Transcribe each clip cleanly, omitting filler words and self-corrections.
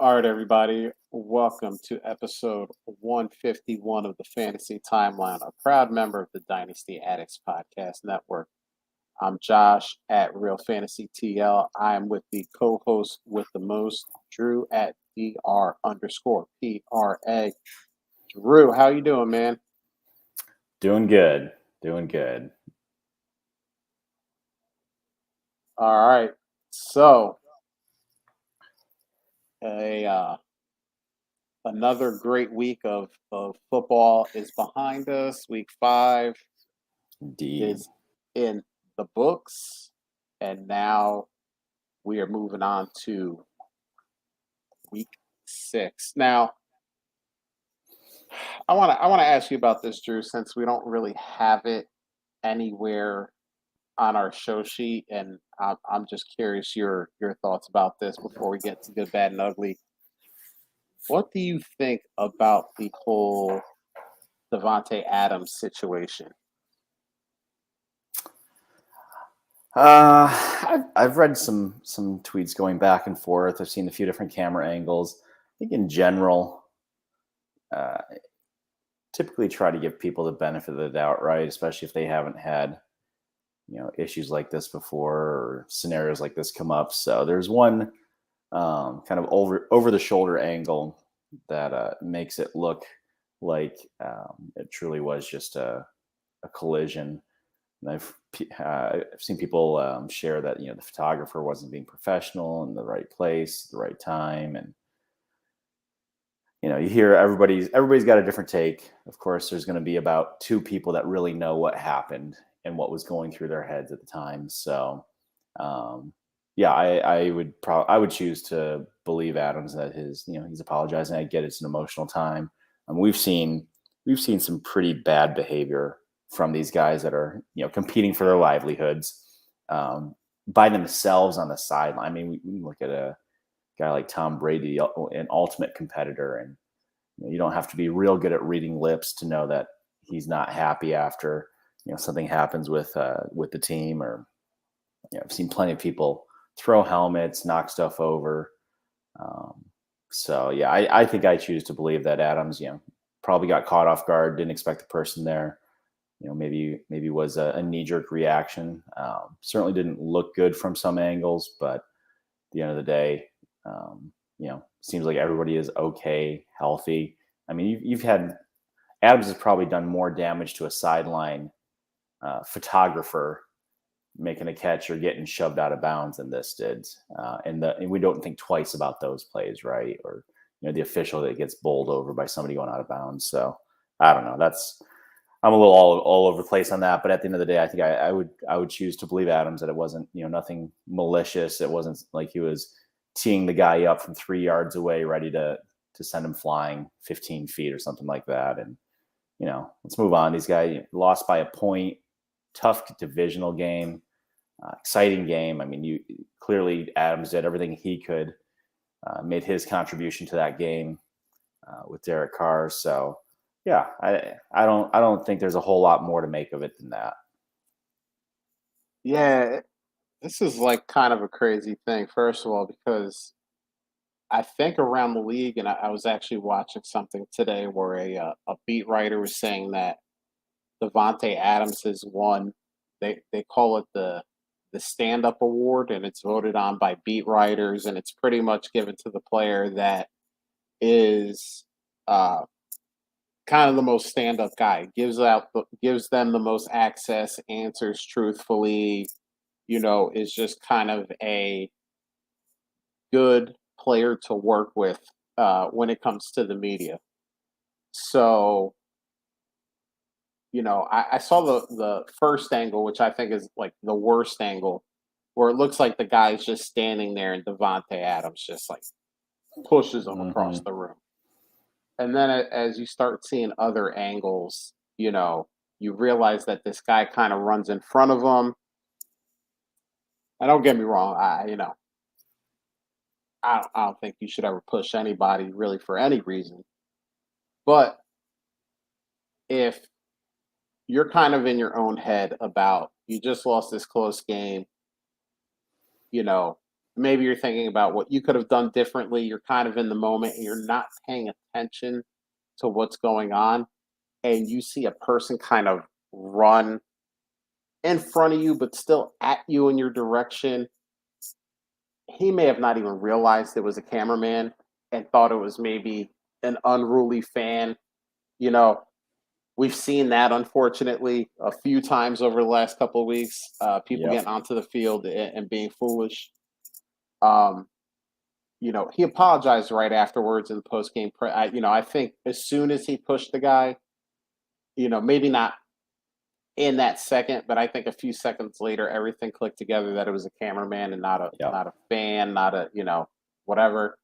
All right, everybody. Welcome to episode 151 of the Fantasy Timeline, a proud member of the Dynasty Addicts Podcast Network. I'm Josh at Real Fantasy TL. I am with the co-host with the most, Drew at DR_PRA. Drew, how you doing, man? Doing good. Doing good. All right. So, a another great week of football is behind us. Week 5 Indeed. is in the books, and now we are moving on to week 6. Now, I want to ask you about this, Drew, since we don't really have it anywhere on our show sheet, and I'm just curious your thoughts about this before we get to good, bad, and ugly. What do you think about the whole Devonte Adams situation? I've read some tweets going back and forth. I've seen a few different camera angles. I think in general, uh, typically try to give people the benefit of the doubt, right? Especially if they haven't had issues like this before or scenarios like this come up. So there's one kind of over the shoulder angle that makes it look like it truly was just a collision. And I've seen people share that the photographer wasn't being professional in the right place, the right time, and you hear everybody's got a different take. Of course, there's going to be about two people that really know what happened and what was going through their heads at the time. So, yeah, I would choose to believe Adams that he's apologizing. I get it's an emotional time. We've seen some pretty bad behavior from these guys that are competing for their livelihoods by themselves on the sideline. I mean, we look at a guy like Tom Brady, an ultimate competitor, and you don't have to be real good at reading lips to know that he's not happy after something happens with the team. Or I've seen plenty of people throw helmets, knock stuff over. So yeah, I think I choose to believe that Adams probably got caught off guard, didn't expect the person there. Maybe was a knee-jerk reaction. Certainly didn't look good from some angles, but at the end of the day, seems like everybody is okay, healthy. I mean, you've had Adams has probably done more damage to a sideline photographer making a catch or getting shoved out of bounds than this did. And we don't think twice about those plays, right? Or the official that gets bowled over by somebody going out of bounds. So I don't know. I'm a little all over the place on that, but at the end of the day, I think I would choose to believe Adams that it wasn't nothing malicious. It wasn't like he was teeing the guy up from 3 yards away, ready to send him flying 15 feet or something like that. And let's move on. These guys lost by a point. Tough divisional game, exciting game. I mean, clearly Adams did everything he could, made his contribution to that game with Derek Carr. So. Yeah, I don't think there's a whole lot more to make of it than that. Yeah, this is like kind of a crazy thing, first of all, because I think around the league, and I was actually watching something today where a beat writer was saying that Devonte Adams has won. They call it the stand up award, and it's voted on by beat writers, and it's pretty much given to the player that is uh, kind of the most stand up guy. Gives them the most access, answers truthfully. Is just kind of a good player to work with when it comes to the media. So, I saw the first angle, which I think is like the worst angle, where it looks like the guy's just standing there and Devonte Adams just like pushes him across Mm-hmm. the room. And then as you start seeing other angles, you realize that this guy kind of runs in front of him. And don't get me wrong, I don't think you should ever push anybody really for any reason. But if you're kind of in your own head about you just lost this close game, you know, maybe you're thinking about what you could have done differently. You're kind of in the moment and you're not paying attention to what's going on. And you see a person kind of run in front of you, but still at you in your direction. He may have not even realized it was a cameraman and thought it was maybe an unruly fan. You know, we've seen that unfortunately a few times over the last couple of weeks. People Yep. getting onto the field and being foolish. Um, he apologized right afterwards in the post game. I think as soon as he pushed the guy, maybe not in that second, but I think a few seconds later, everything clicked together that it was a cameraman and not a Yep. not a fan, not a whatever.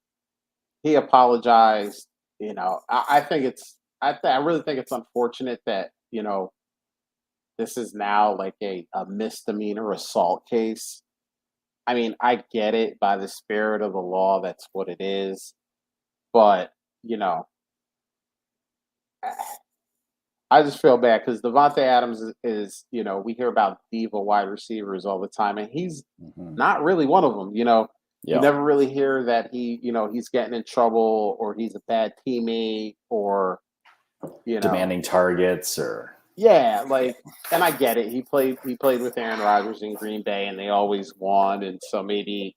He apologized. I think I really think it's unfortunate that this is now like a misdemeanor assault case. I mean, I get it by the spirit of the law. That's what it is. But you know, I just feel bad because Devonte Adams is, we hear about diva wide receivers all the time, and he's Hmm. not really one of them. You Yep. never really hear that he's getting in trouble or he's a bad teammate or, you know, Demanding targets or yeah, yeah. and I get it. He played with Aaron Rodgers in Green Bay, and they always won, and so maybe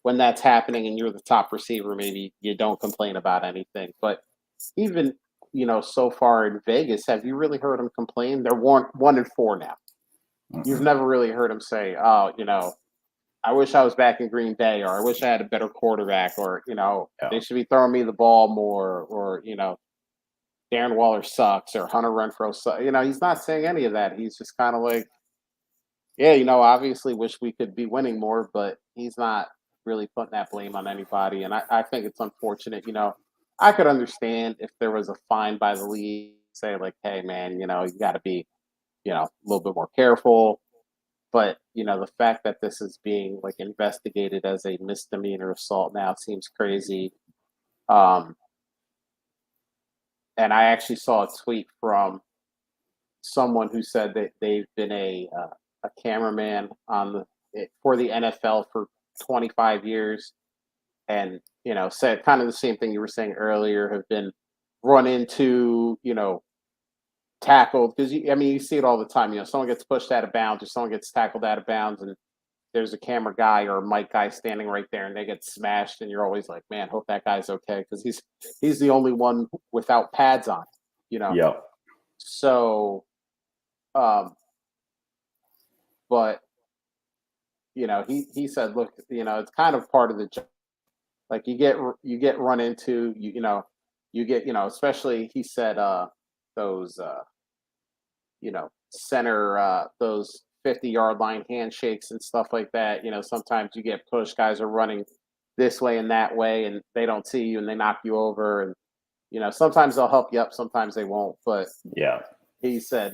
when that's happening and you're the top receiver, maybe you don't complain about anything. But even so far in Vegas, have you really heard him complain? They're 1-4 now. You've Mm-mm. never really heard him say, "Oh, I wish I was back in Green Bay," or "I wish I had a better quarterback," or Yeah. "They should be throwing me the ball more," or "Darren Waller sucks," or "Hunter Renfro sucks." He's not saying any of that. He's just kind of like, yeah, obviously wish we could be winning more, but he's not really putting that blame on anybody. And I think it's unfortunate. I could understand if there was a fine by the league, say like, hey man, you got to be, a little bit more careful. But the fact that this is being like investigated as a misdemeanor assault now seems crazy. Um, and I actually saw a tweet from someone who said that they've been a cameraman for the NFL for 25 years, and said kind of the same thing you were saying earlier. Have been run into, tackled because you see it all the time. Someone gets pushed out of bounds or someone gets tackled out of bounds, and there's a camera guy or a mic guy standing right there, and they get smashed, and you're always like, man, hope that guy's okay because he's the only one without pads on. You know, Yep. so um, but he said, look, it's kind of part of the job. Like you get run into, you get, especially he said those center those 50-yard line handshakes and stuff like that. Sometimes you get pushed, guys are running this way and that way and they don't see you and they knock you over and sometimes they'll help you up, sometimes they won't. But Yeah. he said,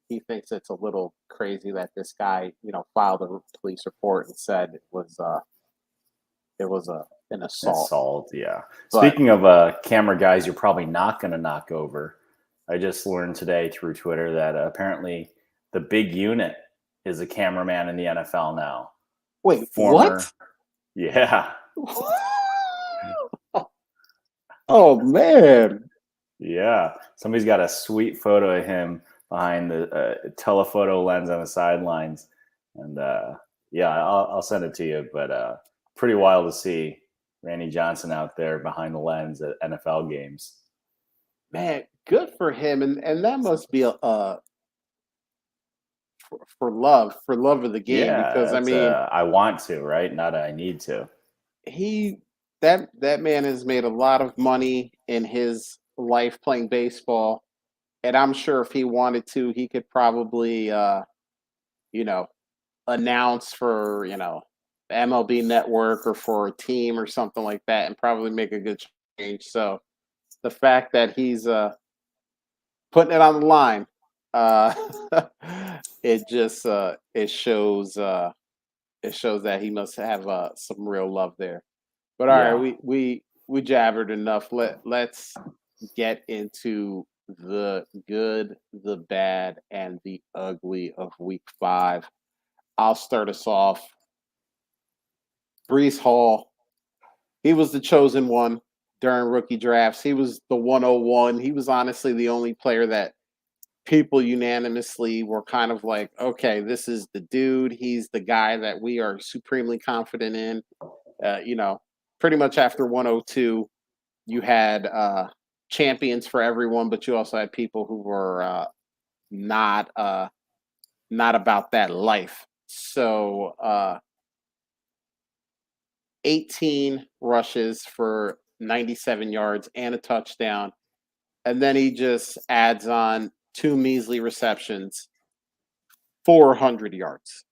he thinks it's a little crazy that this guy, filed a police report and said it was an assault. Assault. Yeah. But Speaking of camera guys, you're probably not going to knock over. I just learned today through Twitter that apparently the big unit is a cameraman in the NFL now. wait, what? Former, yeah, Oh man. yeah. Somebody's got a sweet photo of him behind the telephoto lens on the sidelines, and yeah, I'll send it to you. But pretty wild to see Randy Johnson out there behind the lens at NFL games. Man, good for him, and that must be for love of the game Yeah, because I that's mean I want to, right? Not I need to. he that man has made a lot of money in his life playing baseball, and I'm sure if he wanted to, he could probably you know announce for the MLB Network or for a team or something like that, and probably make a good change. So the fact that he's putting it on the line, uh, it shows that he must have some real love there. But all right, Yeah. we jabbered enough. Let's get into the good, the bad, and the ugly of week 5. I'll start us off. Brees Hall. He was the chosen one during rookie drafts. He was the 101. He was honestly the only player that people unanimously were kind of like, okay, this is the dude. He's the guy that we are supremely confident in. Pretty much after 102, you had champions for everyone, but you also had people who were not about that life. So 18 rushes for 97 yards and a touchdown. And then he just adds on 2 measly receptions, 400 yards.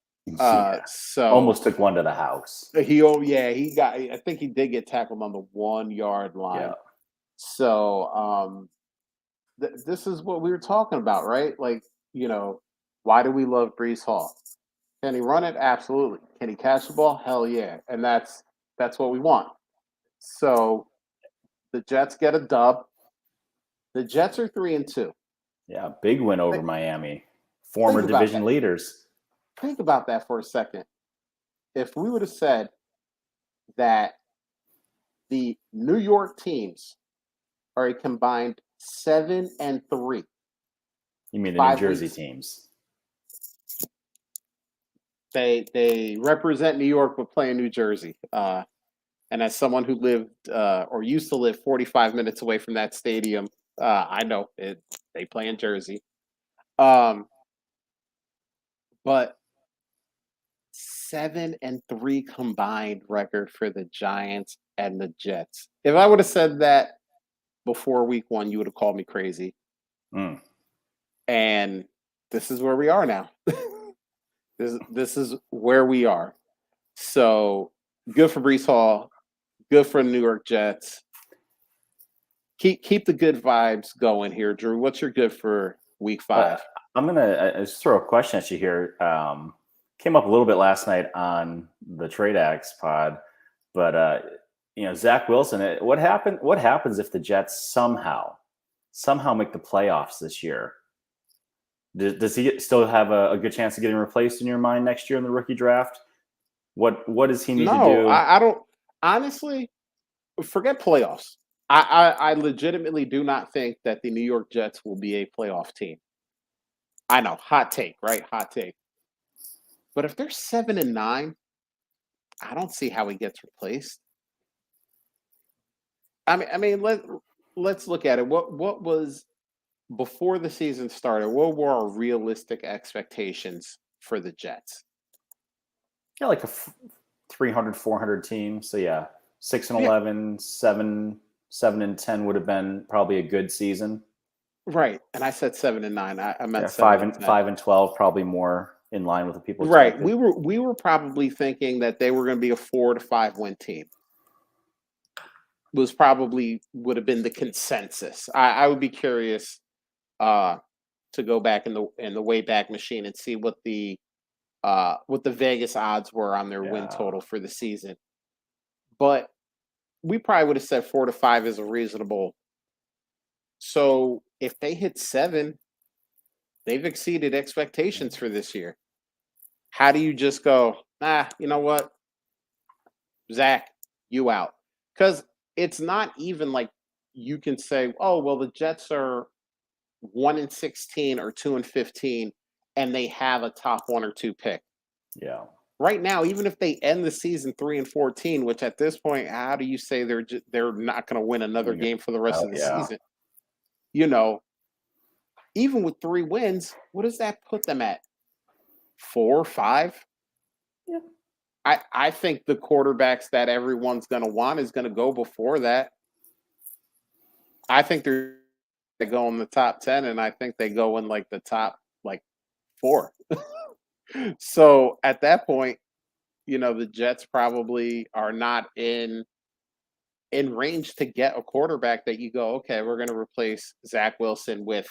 So almost took one to the house. I think he did get tackled on the 1 yard line. Yeah. So this is what we were talking about, right? Like, why do we love Brees Hall? Can he run it? Absolutely. Can he catch the ball? Hell yeah. And that's what we want. So the Jets get a dub. The Jets are 3-2. Yeah, big win over Miami. Former division leaders. Think about that for a second. If we would have said that the New York teams are a combined 7-3. You mean the New Jersey teams? They represent New York but play in New Jersey. And as someone who lived or used to live 45 minutes away from that stadium, I know they play in Jersey. But 7-3 combined record for the Giants and the Jets. If I would have said that before week 1, you would have called me crazy. And this is where we are now. This is where we are. So good for Brees Hall. Good for the New York Jets. Keep the good vibes going here, Drew. What's your good for week 5? I'm gonna just throw a question at you here. Came up a little bit last night on the Trade Axe pod, but Zach Wilson. What happens if the Jets somehow make the playoffs this year? Does he still have a good chance of getting replaced in your mind next year in the rookie draft? What does he need to do? I don't. Honestly, forget playoffs. I legitimately do not think that the New York Jets will be a playoff team. I know, hot take, right? Hot take. But if they're 7-9, I don't see how he gets replaced. I mean, let's look at it. What was before the season started? What were our realistic expectations for the Jets? Yeah, like a 300, 400 team. So 6-11, 7-10 would have been probably a good season. Right, and I said 7-9. I meant 5-12, probably more in line with the people. Right, we were probably thinking that they were going to be a 4 to 5 win team. Would have been the consensus. I would be curious to go back in the Wayback Machine and see what the Vegas odds were on their win total for the season. But we probably would have said 4 to 5 is a reasonable. So if they hit 7, they've exceeded expectations for this year. How do you just go, you know what? Zach, you out. Because it's not even like you can say, oh, well, the Jets are 1-16 or 2-15, and they have a top 1 or 2 pick. Yeah. Right now, even if they end the season 3-14, which at this point, how do you say they're not going to win another game for the rest of the season? Even with 3 wins, what does that put them at? 4 or 5? Yeah. I think the quarterbacks that everyone's going to want is going to go before that. I think they go in the top 10, and I think they go in like the top 4. So at that point, the Jets probably are not in range to get a quarterback that you go, okay, we're going to replace Zach Wilson with,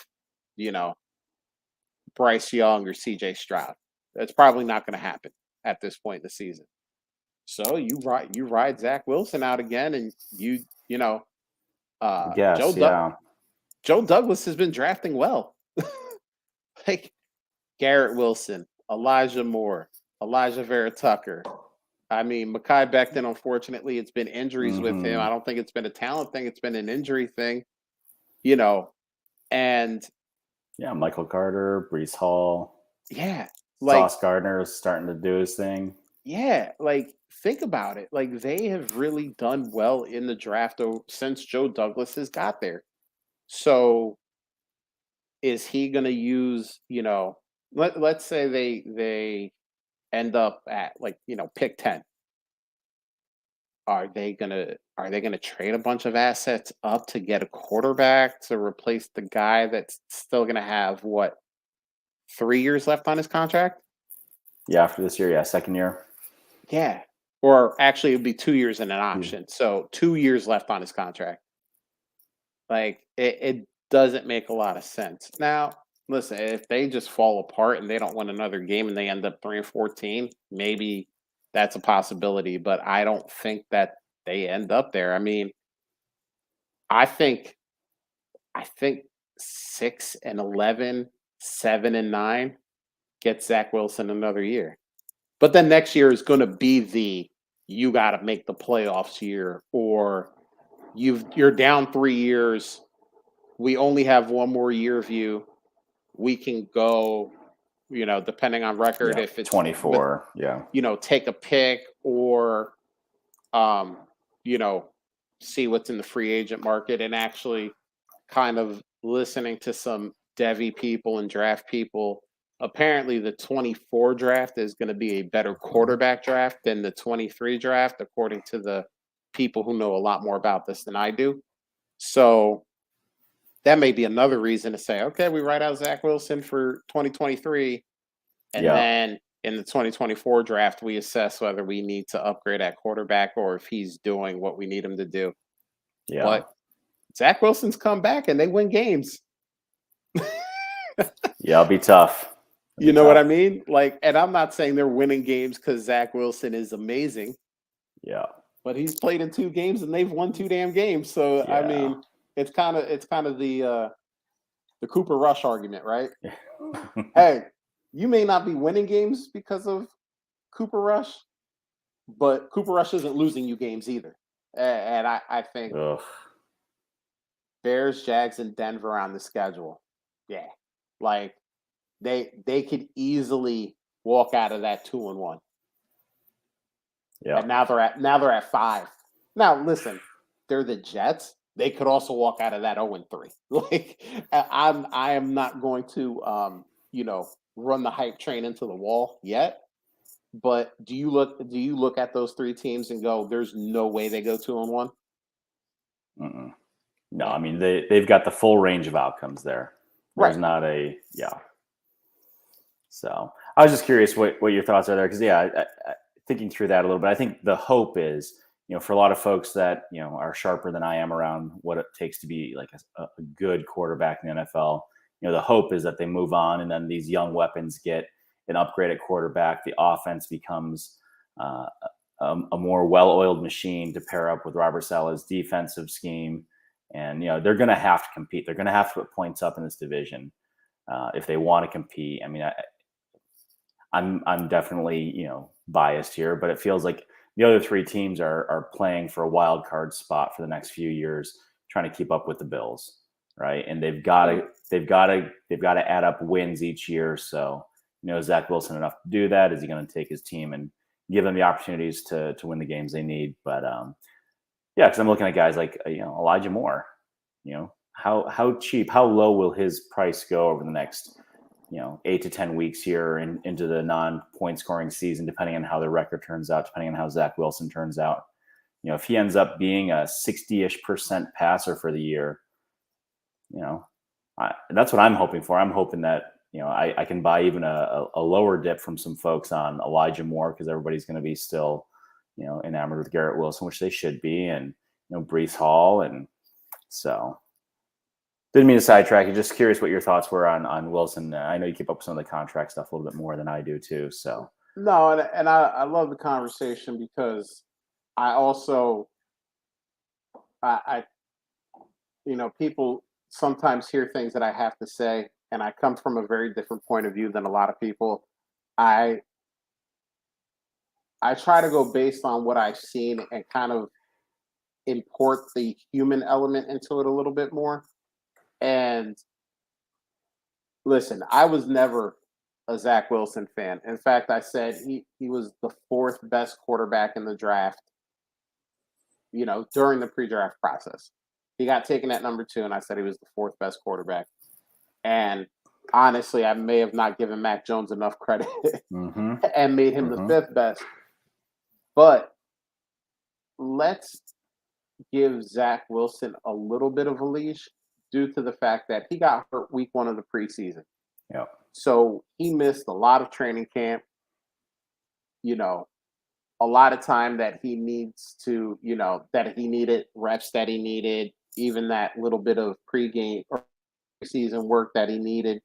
Bryce Young or CJ Stroud. That's probably not going to happen at this point in the season. So you ride Zach Wilson out again, and Joe Douglas has been drafting well. Like Garrett Wilson, Elijah Moore, Elijah Vera Tucker, I mean, Mekhi Becton, unfortunately, it's been injuries with him. I Hmm. don't think it's been a talent thing. It's been an injury thing, you know. And Yeah, Michael Carter, Brees Hall, yeah, like, Sauce Gardner is starting to do his thing. yeah, like think about it. Like they have really done well in the draft since Joe Douglas has got there. So is he going to use, let's say they end up at like, pick 10. Are they gonna trade a bunch of assets up to get a quarterback to replace the guy that's still gonna have what 3 years left on his contract? Yeah, after this year, yeah, second year. Yeah. Or actually it'd be 2 years and an Yeah. option. So 2 years left on his contract. Like it doesn't make a lot of sense. Now, listen, if they just fall apart and they don't win another game and they end up 3-14, maybe that's a possibility. But I don't think that they end up there. I mean, I think I think 6-11, 7-9 get Zach Wilson another year. But then next year is going to be you got to make the playoffs year, or you're down 3 years. We only have one more year of you. We can go, depending on record, Yeah, if it's with, 24. Yeah. take a pick or, um, you know, see what's in the free agent market and actually kind of listening to some Devy people and draft people. Apparently, the 24 draft is going to be a better quarterback draft than the 23 draft, according to the people who know a lot more about this than I do. So that may be another reason to say, okay, we write out Zach Wilson for 2023. And Yeah. then in the 2024 draft, we assess whether we need to upgrade at quarterback or if he's doing what we need him to do. Yeah. But Zach Wilson's come back and they win games. Yeah, it'll be tough. It'll You be know what I tough. mean? Like, and I'm not saying they're winning games because Zach Wilson is amazing, Yeah. but he's played in 2 games and they've won 2 damn games. So I Yeah. mean, it's kind of the Cooper Rush argument, right? Hey, you may not be winning games because of Cooper Rush, but Cooper Rush isn't losing you games either. And I think Ugh. Bears, Jags, and Denver on the schedule. Yeah. Like they could easily walk out of that 2-1. Yeah. And now they're at 5. Now listen, they're the Jets. They could also walk out of that 0-3. Like I am not going to run the hype train into the wall yet. But do you look at those 3 teams and go, there's no way they go 2-1? Mm-mm. No, Yeah. I mean they've got the full range of outcomes there. There's Right. not a yeah. So I was just curious what your thoughts are there because yeah, thinking through that a little bit, I think the hope is for a lot of folks that are sharper than I am around what it takes to be like a good quarterback in the NFL. The hope is that they move on and then these young weapons get an upgrade at quarterback. The offense becomes a more well-oiled machine to pair up with Robert Saleh's defensive scheme, and they're going to have to compete. They're going to have to put points up in this division if they want to compete. I mean, I'm definitely biased here, but it feels like the other 3 teams are playing for a wild card spot for the next few years, trying to keep up with the Bills, right? And they've got to add up wins each year. So is Zach Wilson enough to do that? Is he going to take his team and give them the opportunities to win the games they need? But yeah, because I'm looking at guys like Elijah Moore. How cheap, how low will his price go over the next 8 to 10 weeks here into the non-point scoring season, depending on how the record turns out, depending on how Zach Wilson turns out. If he ends up being a 60-ish% passer for the year, that's what I'm hoping for. I'm hoping that I can buy even a lower dip from some folks on Elijah Moore because everybody's going to be still enamored with Garrett Wilson, which they should be, and Brees Hall, and so. Didn't mean to sidetrack you. Just curious what your thoughts were on Wilson. I know you keep up with some of the contract stuff a little bit more than I do too. So No, and I love the conversation because I also I people sometimes hear things that I have to say, and I come from a very different point of view than a lot of people. I I try to go based on what I've seen and kind of import the human element into it a little bit more. And listen, I was never a Zach Wilson fan. In fact, I said he was the fourth best quarterback in the draft, during the pre-draft process. He got taken at number 2, and I said he was the fourth best quarterback. And honestly, I may have not given Mac Jones enough credit Mm-hmm. and made him the Mm-hmm. 5th best. But let's give Zach Wilson a little bit of a leash due to the fact that he got hurt week 1 of the preseason. Yeah. So he missed a lot of training camp, a lot of time that he needs to, that he needed, reps that he needed, even that little bit of pregame or preseason work that he needed.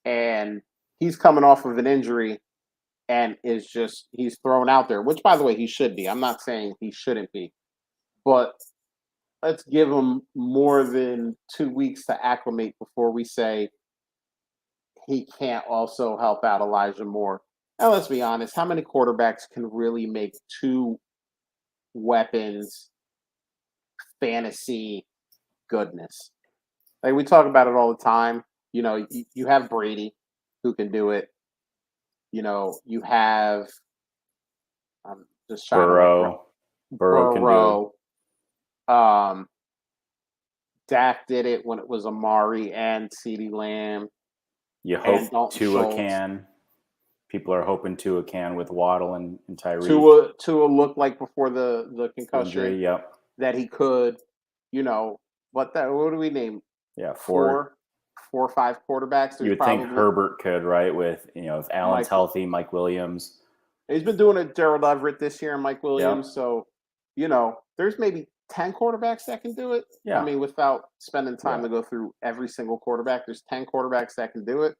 And he's coming off of an injury and he's thrown out there, which, by the way, he should be. I'm not saying he shouldn't be, but let's give him more than 2 weeks to acclimate before we say he can't also help out Elijah Moore. And let's be honest, how many quarterbacks can really make 2 weapons fantasy goodness? Like, we talk about it all the time. You have Brady who can do it. You have just trying Burrow. Burrow can do it. Dak did it when it was Amari and CeeDee Lamb. You and hope Dalton Tua Schultz. can. People are hoping Tua can with Waddle and Tyreek. Tua looked like before the concussion Injury, yep. that he could, what do we name? Yeah, 4 or 5 quarterbacks. You would think Herbert could, right? With if Allen's healthy, Mike Williams. He's been doing it. Gerald Everett this year and Mike Williams. Yep. So, there's maybe 10 quarterbacks that can do it. Yeah. I mean, without spending time to go through every single quarterback, there's 10 quarterbacks that can do it,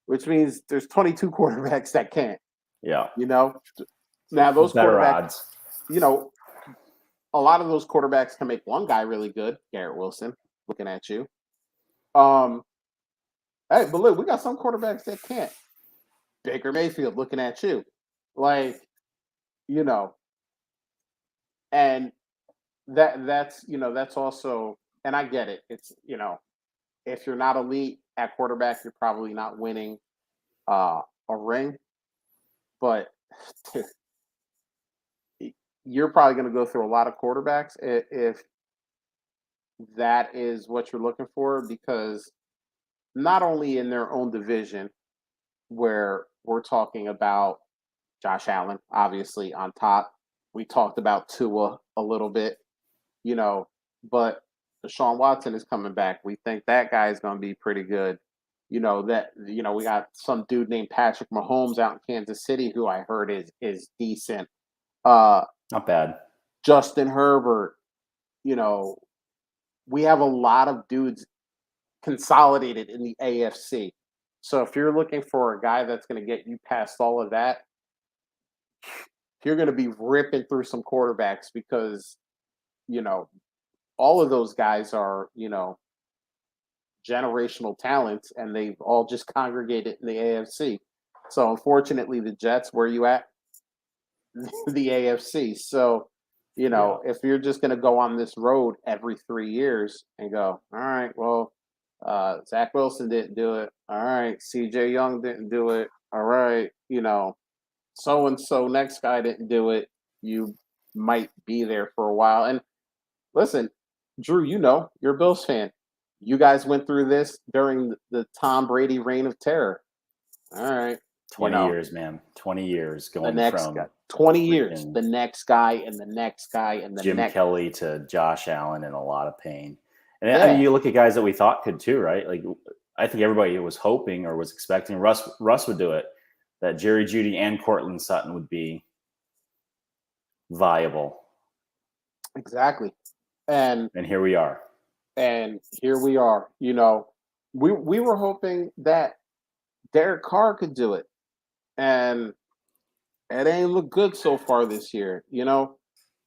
which means there's 22 quarterbacks that can't. Yeah. Now those better quarterbacks, odds. A lot of those quarterbacks can make one guy really good. Garrett Wilson, looking at you. Hey, but look, we got some quarterbacks that can't. Baker Mayfield, looking at you. And that's also, and I get it. It's, if you're not elite at quarterback, you're probably not winning a ring. But you're probably going to go through a lot of quarterbacks if that is what you're looking for, because not only in their own division, where we're talking about Josh Allen, obviously on top. We talked about Tua a little bit, but Deshaun Watson is coming back. We think that guy is going to be pretty good. We got some dude named Patrick Mahomes out in Kansas City who I heard is decent. Not bad. Justin Herbert, we have a lot of dudes consolidated in the AFC. So if you're looking for a guy that's going to get you past all of that, you're going to be ripping through some quarterbacks because, all of those guys are, generational talents, and they've all just congregated in the AFC. So unfortunately, the Jets, where you at? The AFC. So, if you're just going to go on this road every 3 years and go, all right, well, Zach Wilson didn't do it. All right, CJ Young didn't do it. All right, so and so next guy didn't do it. You might be there for a while. And listen, Drew, you're a Bills fan. You guys went through this during the Tom Brady reign of terror. All right. 20 years, man. 20 years going from 20 years. The next guy and the next guy and the Jim next. Kelly to Josh Allen in a lot of pain. And I mean, you look at guys that we thought could too, right? Like, I think everybody was hoping or was expecting Russ would do it, that Jerry Jeudy and Cortland Sutton would be viable. Exactly. And here we are. We were hoping that Derek Carr could do it. And it ain't looked good so far this year,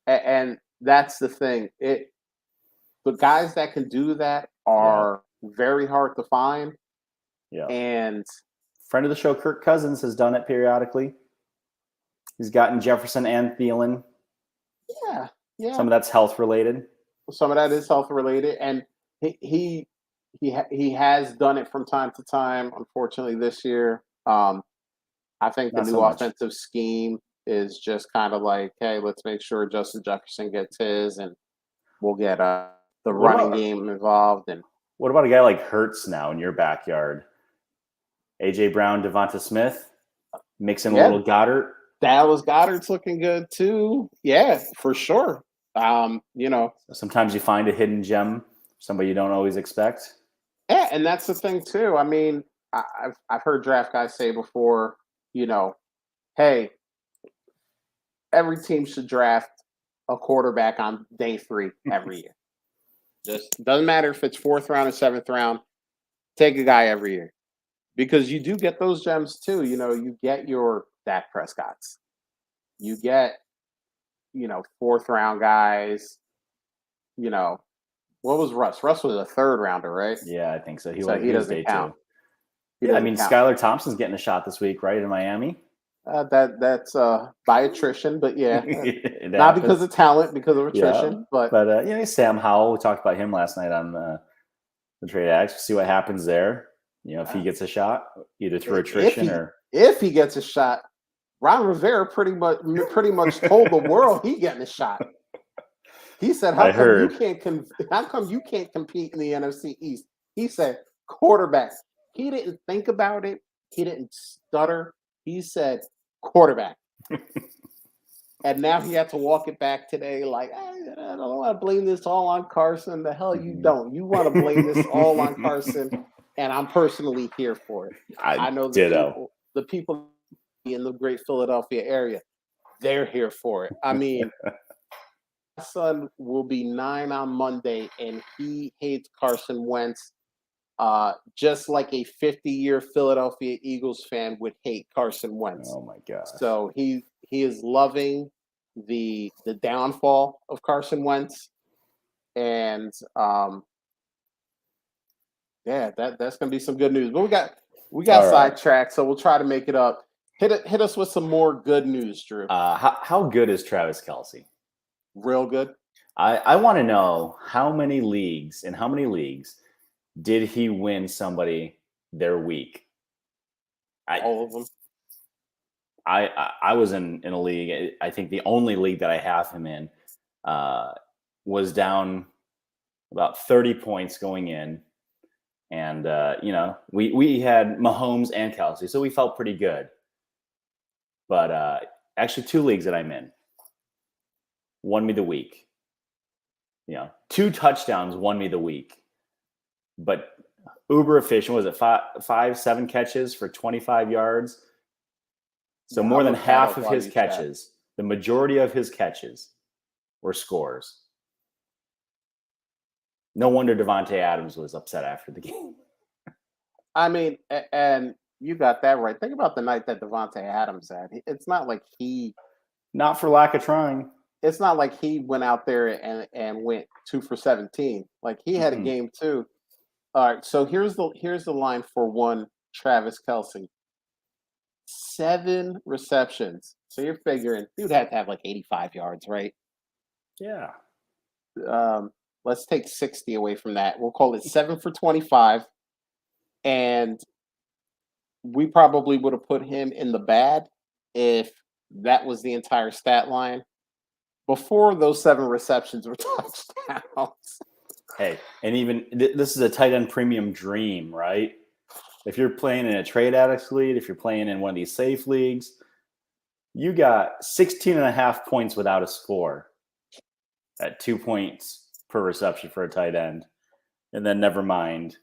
and that's the thing. The guys that can do that are very hard to find. Yeah. And friend of the show, Kirk Cousins, has done it periodically. He's gotten Jefferson and Thielen. Yeah, yeah. Some of that's health related. Some of that is health related, and he has done it from time to time. Unfortunately, this year, I think the Not so new much. offensive scheme is just kind of like, hey, let's make sure Justin Jefferson gets his, and we'll get the What running about game involved. And what about a guy like Hurts now in your backyard? AJ Brown, Devonta Smith, mix in a yeah, little Goddard. Dallas Goddard's looking good too. Yeah, for sure. You know, Sometimes you find a hidden gem, somebody you don't always expect. yeah, and that's the thing too. I mean, I've heard draft guys say before, you know, hey, every team should draft a quarterback on day 3 every year. Just doesn't matter if it's 4th round or 7th round. Take a guy every year because you do get those gems too. You know, you get your Dak Prescott's, you get 4th round guys. You know, what was Russ? Russ was a 3rd rounder, right? Yeah, I think so. He So was he he was doesn't day count. 2. He Yeah, I doesn't mean count. Skylar Thompson's getting a shot this week, right, in Miami. That's by attrition, but yeah, It not because happens. of talent, because of Yeah, attrition. But but Sam Howell. We talked about him last night on the trade ads. See what happens there. If he gets a shot, either through attrition or if he gets a shot, Ron Rivera pretty much told the world he getting a shot. He said, I How come you heard. can't compete in the NFC East?" He said, "Quarterback." He didn't think about it. He didn't stutter. He said, "Quarterback." And now he had to walk it back today. Like, I don't want to blame this all on Carson. The hell you Mhm. don't. You want to blame this all on Carson, and I'm personally here for it. I I know ditto. the people in the great Philadelphia area, they're here for it. I mean, my son will be 9 on Monday, and he hates Carson Wentz, just like a 50-year Philadelphia Eagles fan would hate Carson Wentz. Oh my gosh. So he is loving the downfall of Carson Wentz, and yeah, that's gonna be some good news. But we got All right. sidetracked, so we'll try to make it up. Hit us with some more good news, Drew. How good is Travis Kelsey? Real good. I want to know how many leagues did he win somebody their week? All of them. I was in a league. I think the only league that I have him in was down about 30 points going in, and we had Mahomes and Kelsey, so we felt pretty good. But actually, 2 leagues that I'm in won me the week. 2 touchdowns won me the week, but uber efficient. Was it 7 catches for 25 yards? So Yeah, more I'll than look that half up of while his you chat. catches, the majority of his catches were scores. No wonder Devonte Adams was upset after the game. I mean, and you got that right. Think about the night that Devonte Adams had. It's not like he Not for lack of trying. went out there and went 2 for 17. Like he had a Mm-mm. game too. All right, so here's the line for one Travis Kelsey. 7 receptions. So you're figuring dude had to have like 85 yards, right? Yeah. Let's take 60 away from that. We'll call it 7 for 25. And we probably would have put him in the bad if that was the entire stat line. Before those 7 receptions were touchdowns. Hey, and even this is a tight end premium dream, right? If you're playing in a trade addicts league, if you're playing in one of these safe leagues, you got 16 and a half points without a score at 2 points per reception for a tight end. And then never mind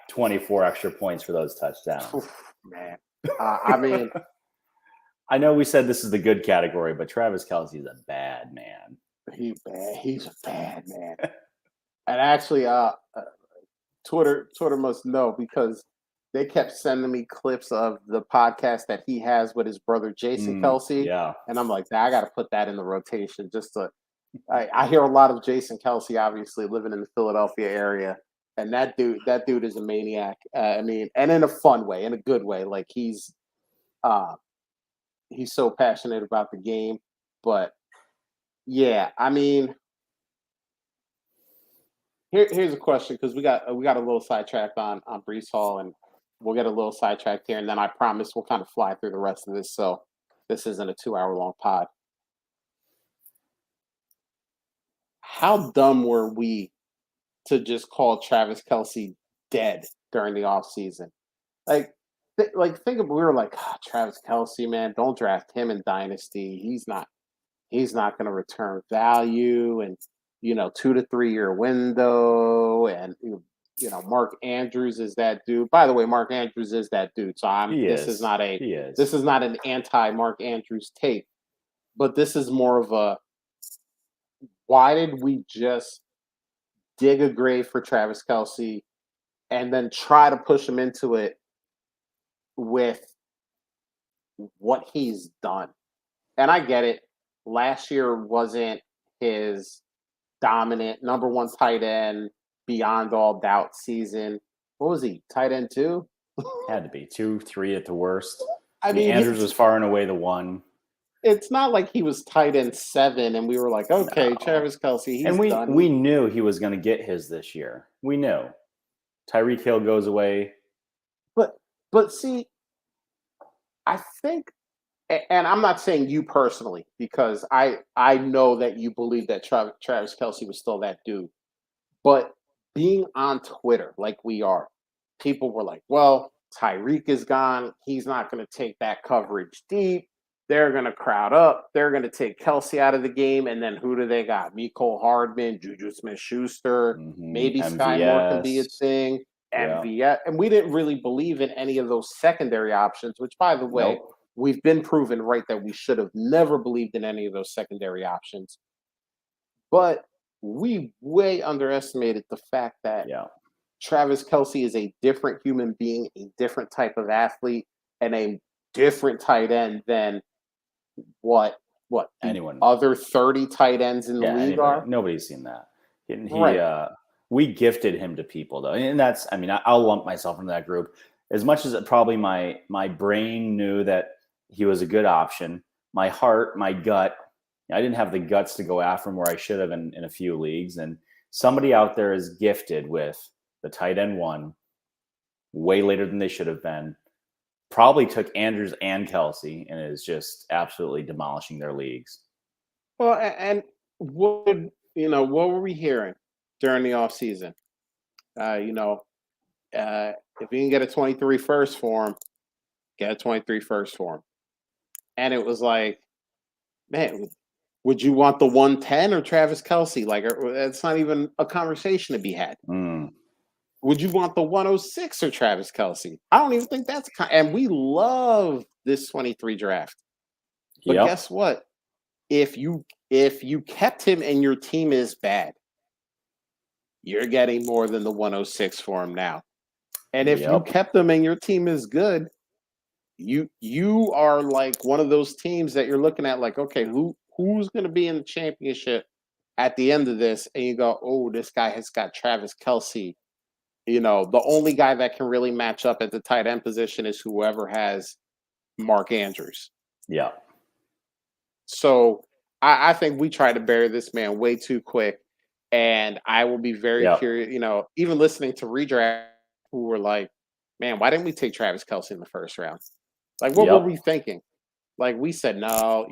24 extra points for those touchdowns. Oof, man. I mean, I know we said this is the good category, but Travis Kelsey is a bad man. he's bad. He's a bad man. And actually, Twitter must know because they kept sending me clips of the podcast that he has with his brother Jason Kelsey. Yeah. And I'm like, I got to put that in the rotation just to. I hear a lot of Jason Kelsey, obviously living in the Philadelphia area, and that dude is a maniac. I mean, and in a fun way, in a good way. Like he's he's so passionate about the game. But yeah, I mean, here's a question because we got a little sidetracked on Brees Hall, and we'll get a little sidetracked here, and then I promise we'll kind of fly through the rest of this. So this isn't a 2 hour long pod. How dumb were we to just call Travis Kelsey dead during the offseason? Like, think of we were like, Travis Kelsey, man, don't draft him in Dynasty. He's not going to return value, and 2 to 3 year window, and Mark Andrews is that dude. By the way, Mark Andrews is that dude. So He this is is. not He is. this is not an anti Mark Andrews take, but this is more of a, why did we just dig a grave for Travis Kelsey and then try to push him into it with what he's done? And I get it. Last year wasn't his dominant number one tight end, beyond all doubt season. What was he? Tight end 2? Had to be 2, 3 at the worst. I I mean, mean, Andrews was far and away the one. it's not like he was tight end 7 and we were like, okay, No. Travis Kelsey, he's And we done. knew he was going to get his this year. We knew. Tyreek Hill goes away. But see, I think, and I'm not saying you personally, because I know that you believe that Travis Kelsey was still that dude. But being on Twitter like we are, people were like, well, Tyreek is gone. He's not going to take that coverage deep. They're going to crowd up. They're going to take Kelsey out of the game. And then who do they got? Mecole Hardman, Juju Smith-Schuster. Maybe Sky Moore can be a MVS. thing. Yeah. MVS. And we didn't really believe in any of those secondary options, which, by the way, Nope. we've been proven right that we should have never believed in any of those secondary options. But we way underestimated the fact that Yeah. Travis Kelsey is a different human being, a different type of athlete, and a different tight end than what Anyone. other 30 tight ends in the league anybody. are. Nobody's seen that. Right. We gifted him to people though, and that's. I mean, I'll lump myself into that group. As much as it probably my brain knew that he was a good option, my heart, my gut, I didn't have the guts to go after him where I should have in a few leagues. And somebody out there is gifted with the tight end 1 way later than they should have been. Probably took Andrews and Kelsey and is just absolutely demolishing their leagues. Well, and what were we hearing during the offseason? If you can get a 23 first for him, get a 23 first for him. And it was like, man, would you want the 110 or Travis Kelsey? Like, it's not even a conversation to be had. Would you want the 106 or Travis Kelsey? I don't even think that's and we love this 23 draft. But guess what? If you kept him and your team is bad, you're getting more than the 106 for him now. And if you kept him and your team is good, you are like one of those teams that you're looking at like, okay, who's going to be in the championship at the end of this? And you go, oh, this guy has got Travis Kelsey. The only guy that can really match up at the tight end position is whoever has Mark Andrews. Yeah. So I think we tried to bury this man way too quick. And I will be very curious, even listening to redraft who were like, man, why didn't we take Travis Kelsey in the first round? Like, what were we thinking? Like, we said, no,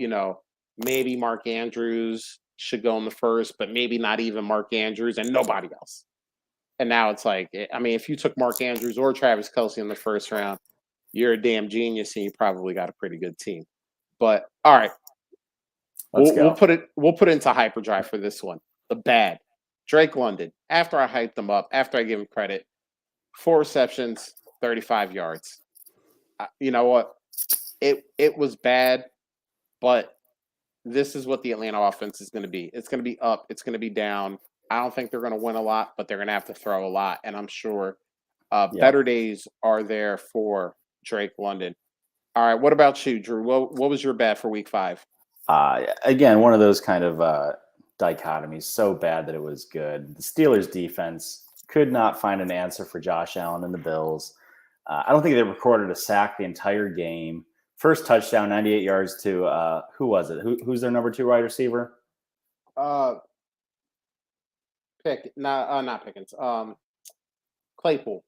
maybe Mark Andrews should go in the first, but maybe not even Mark Andrews and nobody else. And now it's like, I mean, if you took Mark Andrews or Travis Kelsey in the first round, you're a damn genius and you probably got a pretty good team. But all right, we'll put it into hyperdrive for this one. The bad Drake London. After I hyped him up, after I give him credit, 4 receptions, 35 yards. You know what? It was bad, but this is what the Atlanta offense is going to be. It's going to be up. It's going to be down. I don't think they're going to win a lot, but they're going to have to throw a lot. And I'm sure better days are there for Drake London. All right. What about you, Drew? What was your bad for week 5? Again, one of those kind of dichotomies. So bad that it was good. The Steelers defense could not find an answer for Josh Allen and the Bills. I don't think they recorded a sack the entire game. First touchdown, 98 yards to who was it? Who's their number 2 wide receiver? Not Pickens. Claypool.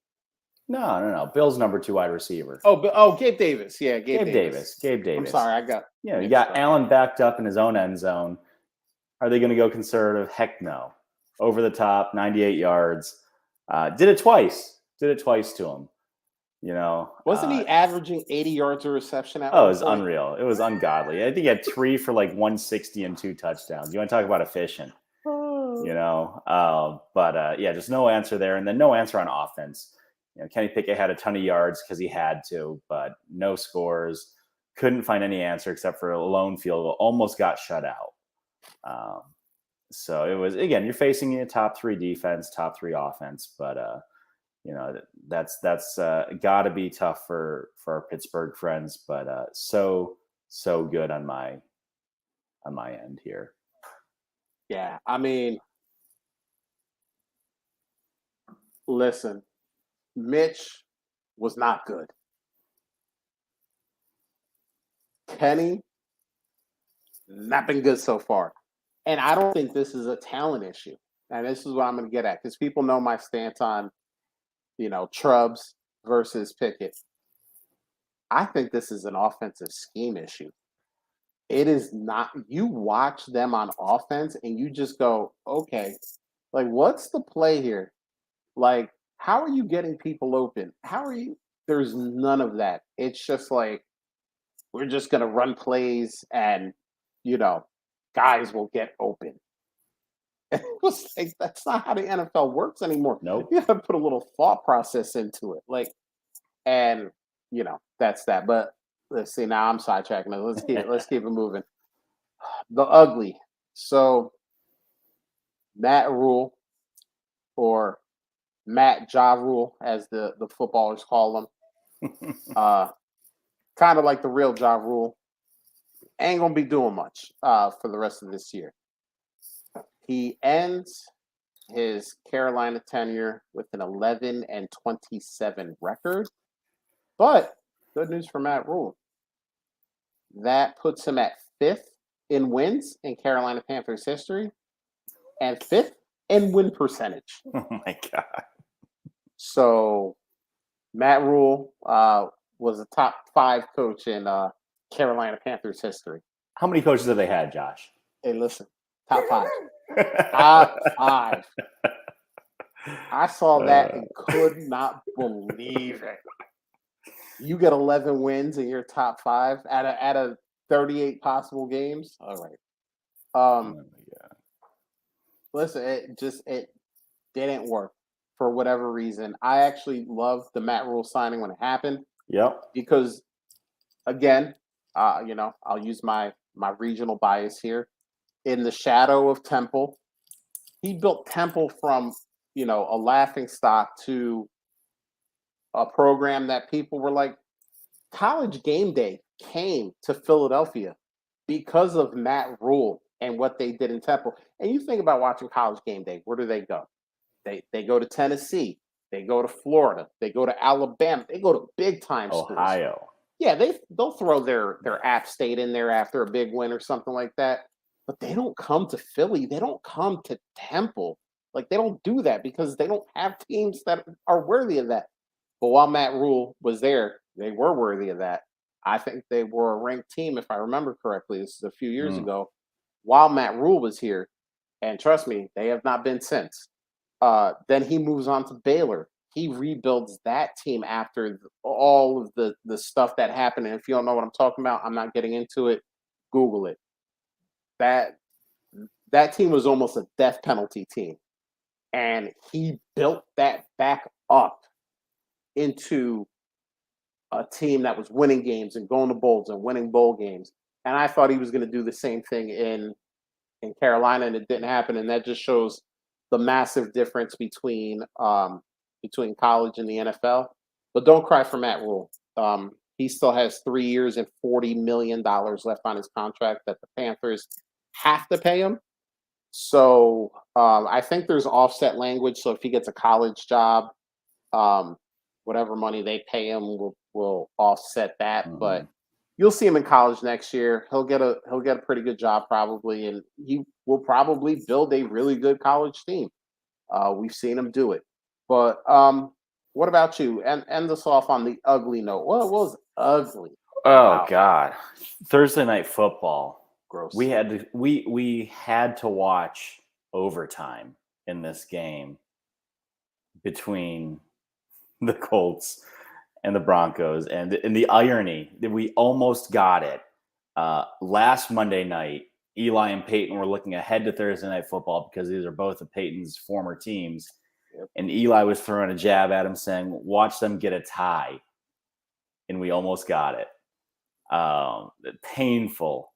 No. Bill's number 2 wide receiver. Gabe Davis. Yeah, Gabe Davis. I'm sorry, I got. You got Allen backed up in his own end zone. Are they going to go conservative? Heck no. Over the top, 98 yards. Did it twice to him. Wasn't he averaging 80 yards a reception at it one was point? unreal. It was ungodly. I think he had 3 for like 160 and 2 touchdowns. You want to talk about efficient? Just no answer there, and then no answer on offense. Kenny Pickett had a ton of yards because he had to, but no scores. Couldn't find any answer except for a lone field goal. Almost got shut out. So it was, again, you're facing a top 3 defense, top 3 offense, but that's got to be tough for our Pittsburgh friends, but so good on my end here. Yeah, I mean, listen, Mitch was not good. Kenny, not been good so far. And I don't think this is a talent issue. And this is what I'm going to get at, because people know my stance on, Chubbs versus Pickett. I think this is an offensive scheme issue. It is not. You watch them on offense and you just go, okay, like, what's the play here? Like, how are you getting people open? How are you? There's none of that. It's just like, we're just going to run plays and, guys will get open. It was like, that's not how the NFL works anymore. Nope. You have to put a little thought process into it. That's that. But let's see, now I'm sidetracking. Let's keep it moving. The ugly. So Matt Rule, or Matt Ja Rule, as the footballers call him. Kind of like the real Ja Rule. Ain't gonna be doing much for the rest of this year. He ends his Carolina tenure with an 11-27 record. But good news for Matt Rule. That puts him at 5th in wins in Carolina Panthers history and 5th in win percentage. Oh my God. So Matt Rule was a top 5 coach in Carolina Panthers history. How many coaches have they had, Josh? Hey, listen, top 5. Top 5. I saw that and could not believe it. You get 11 wins in your top 5 out of 38 possible games. All right. Listen, it didn't work for whatever reason. I actually loved the Matt Rule signing when it happened. Yep. Because, again, I'll use my regional bias here. In the shadow of Temple, he built Temple from, a laughing stock to a program that people were like, College Game Day came to Philadelphia because of Matt Rule and what they did in Temple. And you think about watching College Game Day, where do they go? They go to Tennessee, they go to Florida, they go to Alabama, they go to big time schools. Ohio. Yeah, they'll throw their App State in there after a big win or something like that. But they don't come to Philly. They don't come to Temple. Like, they don't do that because they don't have teams that are worthy of that. But while Matt Rule was there, they were worthy of that. I think they were a ranked team, if I remember correctly. This is a few years ago. While Matt Rule was here, and trust me, they have not been since. Then he moves on to Baylor. He rebuilds that team after all of the stuff that happened. And if you don't know what I'm talking about, I'm not getting into it. Google it. That team was almost a death penalty team. And he built that back up into a team that was winning games and going to bowls and winning bowl games. And I thought he was going to do the same thing in Carolina, and it didn't happen. And that just shows the massive difference between college and the NFL. But don't cry for Matt Rule. He still has 3 years and $40 million left on his contract that the Panthers have to pay him. So I think there's offset language. So if he gets a college job, whatever money they pay him will offset that. But you'll see him in college next year. He'll get a pretty good job probably, and he will probably build a really good college team. We've seen him do it. But what about you? And end us off on the ugly note. What was ugly Oh about God, Thursday night football. gross? We had to watch overtime in this game between the Colts and the Broncos, and the irony that we almost got it last Monday night. Eli and Peyton were looking ahead to Thursday night football because these are both of Peyton's former teams, Yep. and Eli was throwing a jab at him, saying, "Watch them get a tie," and we almost got it. Painful.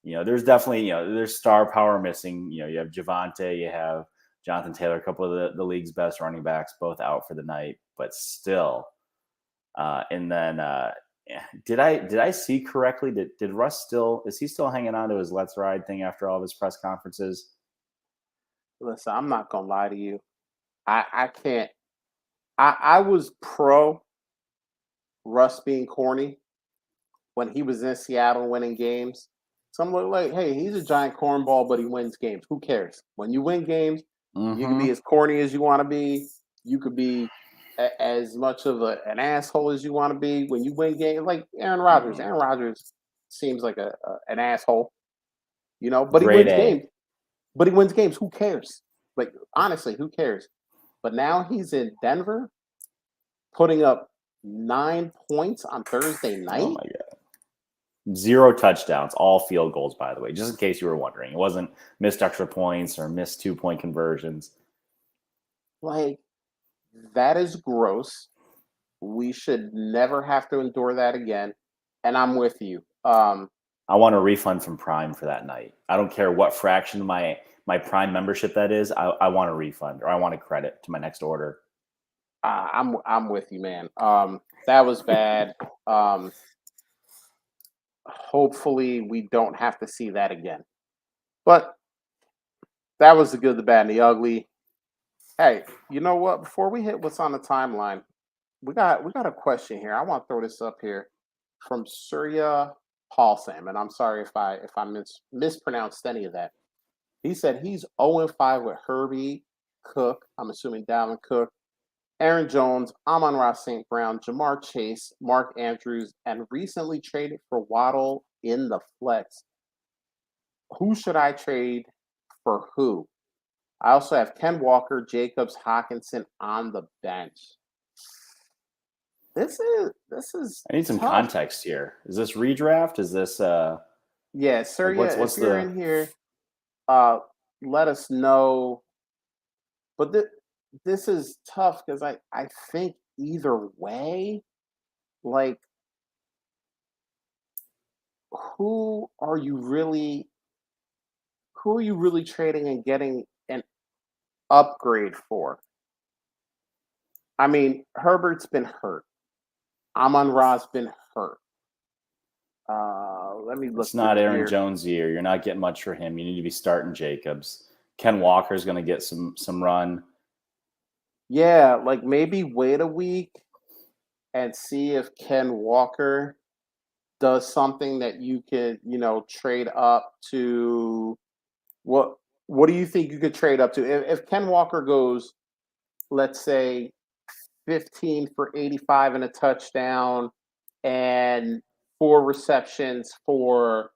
There's definitely, there's star power missing. You have Javonte, you have Jonathan Taylor, a couple of the league's best running backs, both out for the night, but still. And then did I see correctly? Did Russ is he still hanging on to his "Let's Ride" thing after all of his press conferences? Listen, I'm not gonna lie to you. I can't. I was pro Russ being corny when he was in Seattle winning games. Some look like, hey, he's a giant cornball, but he wins games. Who cares? When you win games, you can be as corny as you want to be. You could be as much of an asshole as you want to be. When you win games, like Aaron Rodgers. Aaron Rodgers seems like an asshole, but he Grade wins A. games. But he wins games. Who cares? Like, honestly, who cares? But now he's in Denver putting up 9 points on Thursday Oh night. my God. 0 touchdowns, all field goals, by the way, just in case you were wondering. It wasn't missed extra points or missed 2-point conversions. Like, that is gross. We should never have to endure that again. And I'm with you. I want a refund from Prime for that night. I don't care what fraction of my Prime membership that is. I want a refund, or I want a credit to my next order. I'm with you, man. That was bad. Hopefully we don't have to see that again. But that was the good, the bad, and the ugly. Hey, you know what? Before we hit what's on the timeline, we got a question here. I want to throw this up here from Surya Paulsam, and I'm sorry if I mispronounced any of that. He said he's 0-5 with Herbie, Cook. I'm assuming Dalvin Cook, Aaron Jones, Amon-Ra St. Brown, Jamar Chase, Mark Andrews, and recently traded for Waddle in the flex. Who should I trade for who? I also have Ken Walker, Jacobs, Hawkinson on the bench. This is I need some tough. context here. Is this redraft? Is this Yeah, sir. what's If you're the in here, let us know. But this is tough because I think either way, like, who are you really trading and getting an upgrade for? I mean, Herbert's been hurt. Amon-Ra's been hurt. Let me look it's not through Aaron here. Jones' year. You're not getting much for him. You need to be starting Jacobs. Ken Walker's going to get some run. Yeah, like maybe wait a week and see if Ken Walker does something that you could, trade up to. What do you think you could trade up to? If Ken Walker goes, let's say, 15 for 85 and a touchdown and 4 receptions for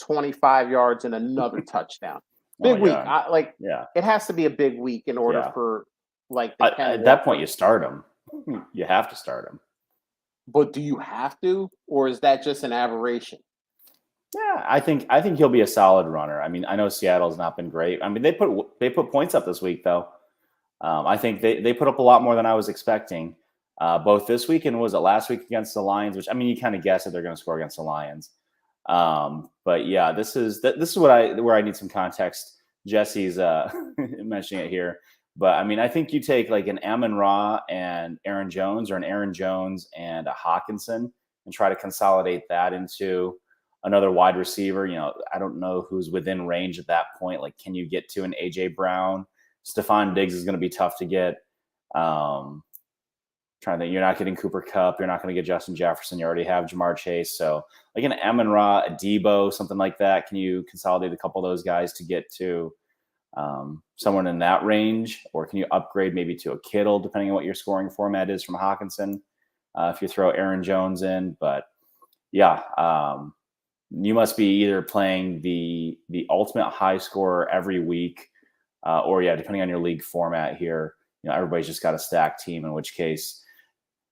25 yards and another touchdown. Big week. Yeah. It has to be a big week in order for like the Ken At Walker. that point, you start him. You have to start him. But do you have to, or is that just an aberration? Yeah, I think he'll be a solid runner. I mean, I know Seattle's not been great. I mean, they put points up this week though. I think they put up a lot more than I was expecting. Both this week and was it last week against the Lions? Which, I mean, you kind of guess that they're going to score against the Lions. But yeah, this is where I need some context. Jesse's mentioning it here, but I mean, I think you take like an Amon-Ra and Aaron Jones, or an Aaron Jones and a Hawkinson, and try to consolidate that into another wide receiver. I don't know who's within range at that point. Like, can you get to an AJ Brown? Stephon Diggs is going to be tough to get. trying to think, you're not getting Cooper Kupp, you're not going to get Justin Jefferson, you already have Jamar Chase. So like an Amon-Ra, a Debo, something like that. Can you consolidate a couple of those guys to get to someone in that range? Or can you upgrade maybe to a Kittle, depending on what your scoring format is from Hawkinson, if you throw Aaron Jones in? But yeah, you must be either playing the ultimate high scorer every week, or depending on your league format here, everybody's just got a stacked team, in which case,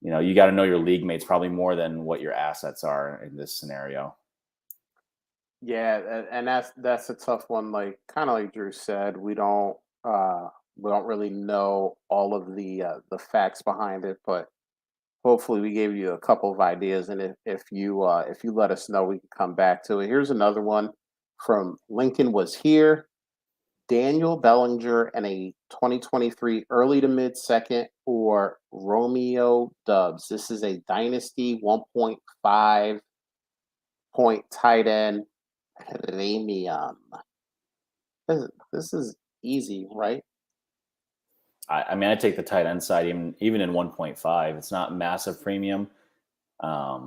you got to know your league mates probably more than what your assets are in this scenario. Yeah, and that's a tough one. Like kind of like Drew said, we don't really know all of the facts behind it, but hopefully we gave you a couple of ideas. And if you let us know, we can come back to it. Here's another one from Lincoln was here. Daniel Bellinger and a 2023 early to mid second or Romeo Dubs. This is a dynasty 1.5 point tight end premium. This is easy, right? I mean, I take the tight end side even in 1.5. It's not massive premium. I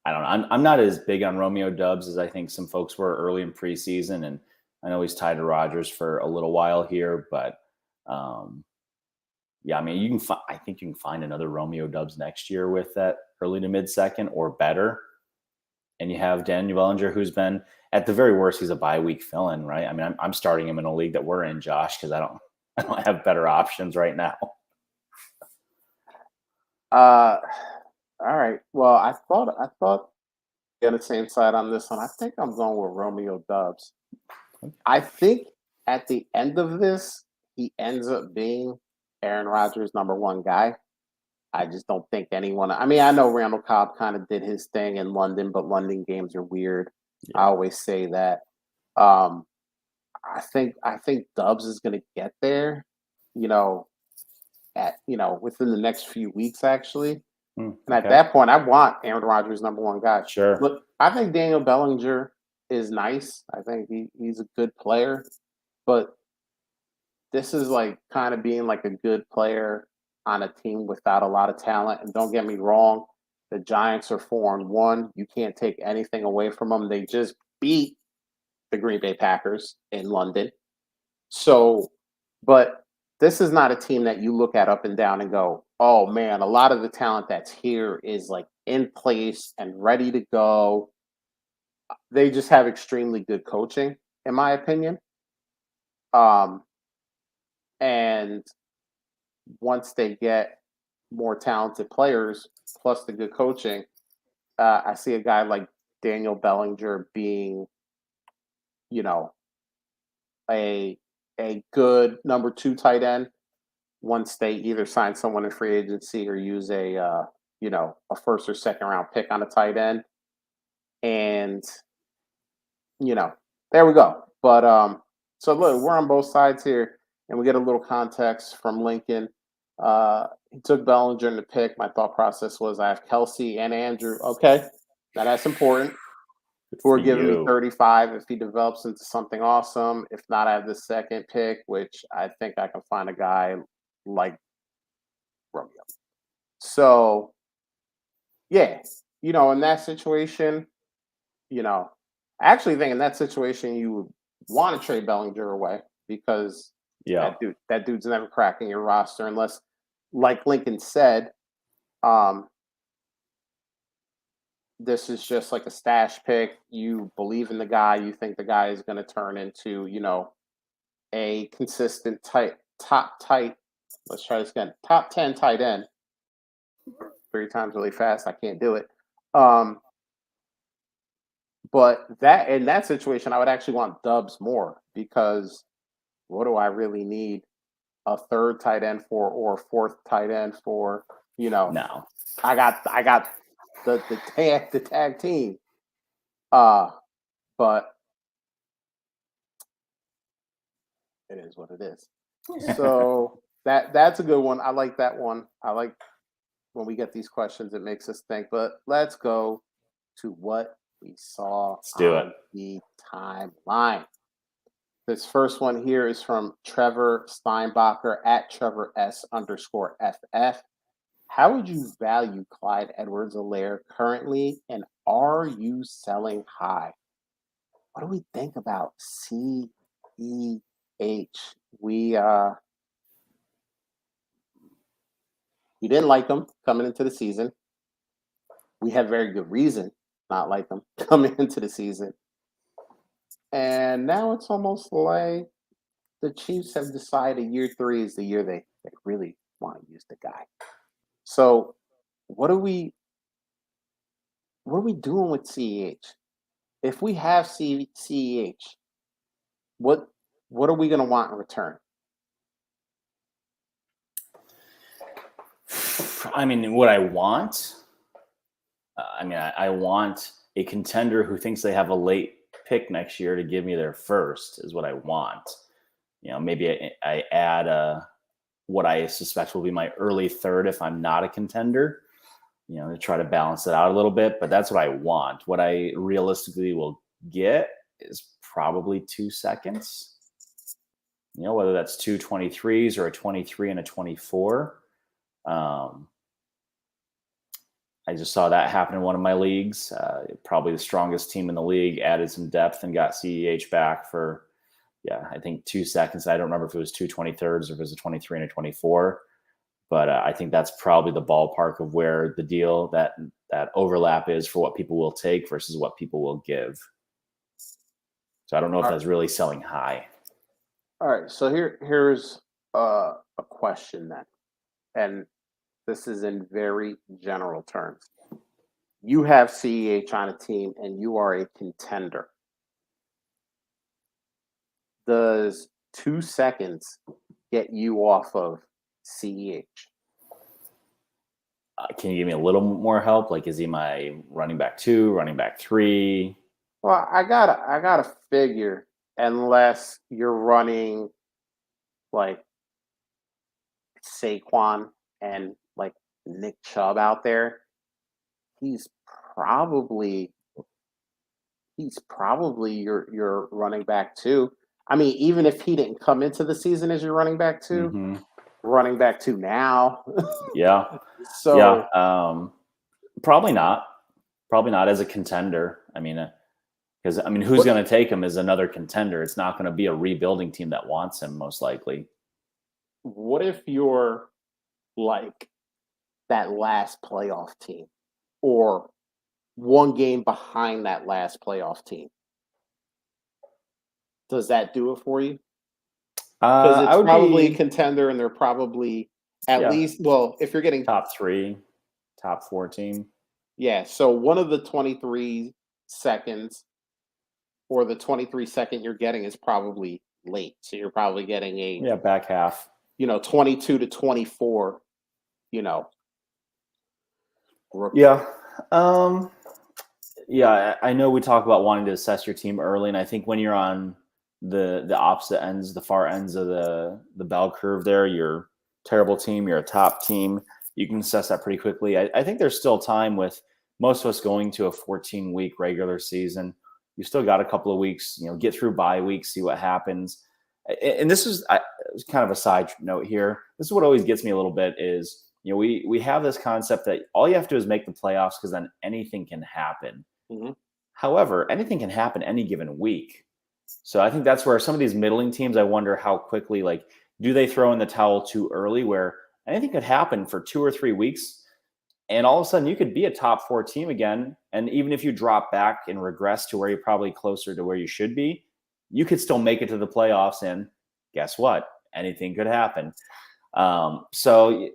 don't know. I'm not as big on Romeo Dubs as I think some folks were early in preseason, and I know he's tied to Rodgers for a little while here, but I mean, I think you can find another Romeo Dubs next year with that early to mid second or better. And you have Daniel Bellinger, who's been, at the very worst, he's a bye week fill-in, right? I mean, I'm starting him in a league that we're in, Josh, because I don't have better options right now. All right. Well, I thought we had the same side on this one. I think I'm going with Romeo Dubs. I think at the end of this, he ends up being Aaron Rodgers' number one guy. I just don't think anyone. I mean, I know Randall Cobb kind of did his thing in London, but London games are weird. Yeah. I always say that. I think Dubs is going to get there. Within the next few weeks, actually. And at that point, I want Aaron Rodgers' number one guy. Sure. Look, I think Daniel Bellinger is nice. I think he's a good player, but this is like kind of being like a good player on a team without a lot of talent. And don't get me wrong, the Giants are 4-1. You can't take anything away from them. They just beat the Green Bay Packers in London. So, but this is not a team that you look at up and down and go, oh man, a lot of the talent that's here is like in place and ready to go. They just have extremely good coaching, in my opinion. And once they get more talented players plus the good coaching, I see a guy like Daniel Bellinger being, a good number 2 tight end once they either sign someone in free agency or use a first or second round pick on a tight end. And, there we go. But so look, we're on both sides here, and we get a little context from Lincoln. He took Bellinger in the pick. My thought process was I have Kelsey and Andrew. Okay, now that's important. Who are giving me 35 if he develops into something awesome. If not, I have the second pick, which I think I can find a guy like Romeo. So, yeah, in that situation, I actually think in that situation you would want to trade Bellinger away because that dude's never cracking your roster unless, like Lincoln said, this is just like a stash pick. You believe in the guy. You think the guy is going to turn into, a consistent top 10 tight end. 3 times really fast. I can't do it. But that in that situation, I would actually want Dubs more because what do I really need a third tight end for or a fourth tight end for? No. I got the tag team. But it is what it is. So that's a good one. I like that one. I like when we get these questions, it makes us think. But let's go to what we saw on the timeline. This first one here is from Trevor Steinbacher at Trevor S_FF. How would you value Clyde Edwards-Helaire currently, and are you selling high? What do we think about CEH? We we didn't like them coming into the season. We had very good reason not like them coming into the season. And now it's almost like the Chiefs have decided year three is the year they really want to use the guy. So what are we doing with CEH? If we have CEH, what are we going to want in return? I mean, what I want, I want a contender who thinks they have a late pick next year to give me their first is what I want. Maybe I add what I suspect will be my early third if I'm not a contender, to try to balance it out a little bit. But that's what I want. What I realistically will get is probably 2 seconds. Whether that's 2 23s or a 23 and a 24. I just saw that happen in one of my leagues. Probably the strongest team in the league added some depth and got CEH back for, I think 2 seconds. I don't remember if it was 2 23rds or if it was a 23 and a 24. But I think that's probably the ballpark of where the deal, that overlap is for what people will take versus what people will give. So I don't know if that's really selling high. All right. So here's a question then. And this is in very general terms. You have CEH on a team and you are a contender. Does 2 seconds get you off of CEH? Can you give me a little more help? Like, is he my running back 2, running back 3? Well, I gotta figure, unless you're running like Saquon and like Nick Chubb out there, he's probably your running back 2. I mean, even if he didn't come into the season as your running back 2, Mm-hmm. running back 2 now. Yeah. So yeah. Probably not as a contender. Because who's going to take him as another contender? It's not going to be a rebuilding team that wants him, most likely. What if you're like that last playoff team, or one game behind that last playoff team? Does that do it for you? Because it's probably a contender, and they're probably at least, well, if you're getting top 3, top 4 team. Yeah, so one of the 23 seconds or the 23 second you're getting is probably late. So you're probably getting a back half. 22 to 24, rookie. Yeah. I know we talk about wanting to assess your team early, and I think when you're on the opposite ends, the far ends of the bell curve there, you're terrible team, you're a top team, you can assess that pretty quickly. I think there's still time with most of us going to a 14-week regular season. You still got a couple of weeks, get through bye weeks, see what happens. And this is kind of a side note here. This is what always gets me a little bit is, we have this concept that all you have to do is make the playoffs because then anything can happen. Mm-hmm. However, anything can happen any given week. So I think that's where some of these middling teams, I wonder how quickly, do they throw in the towel too early where anything could happen for 2 or 3 weeks and all of a sudden you could be a top 4 team again. And even if you drop back and regress to where you're probably closer to where you should be, you could still make it to the playoffs. And guess what? Anything could happen. So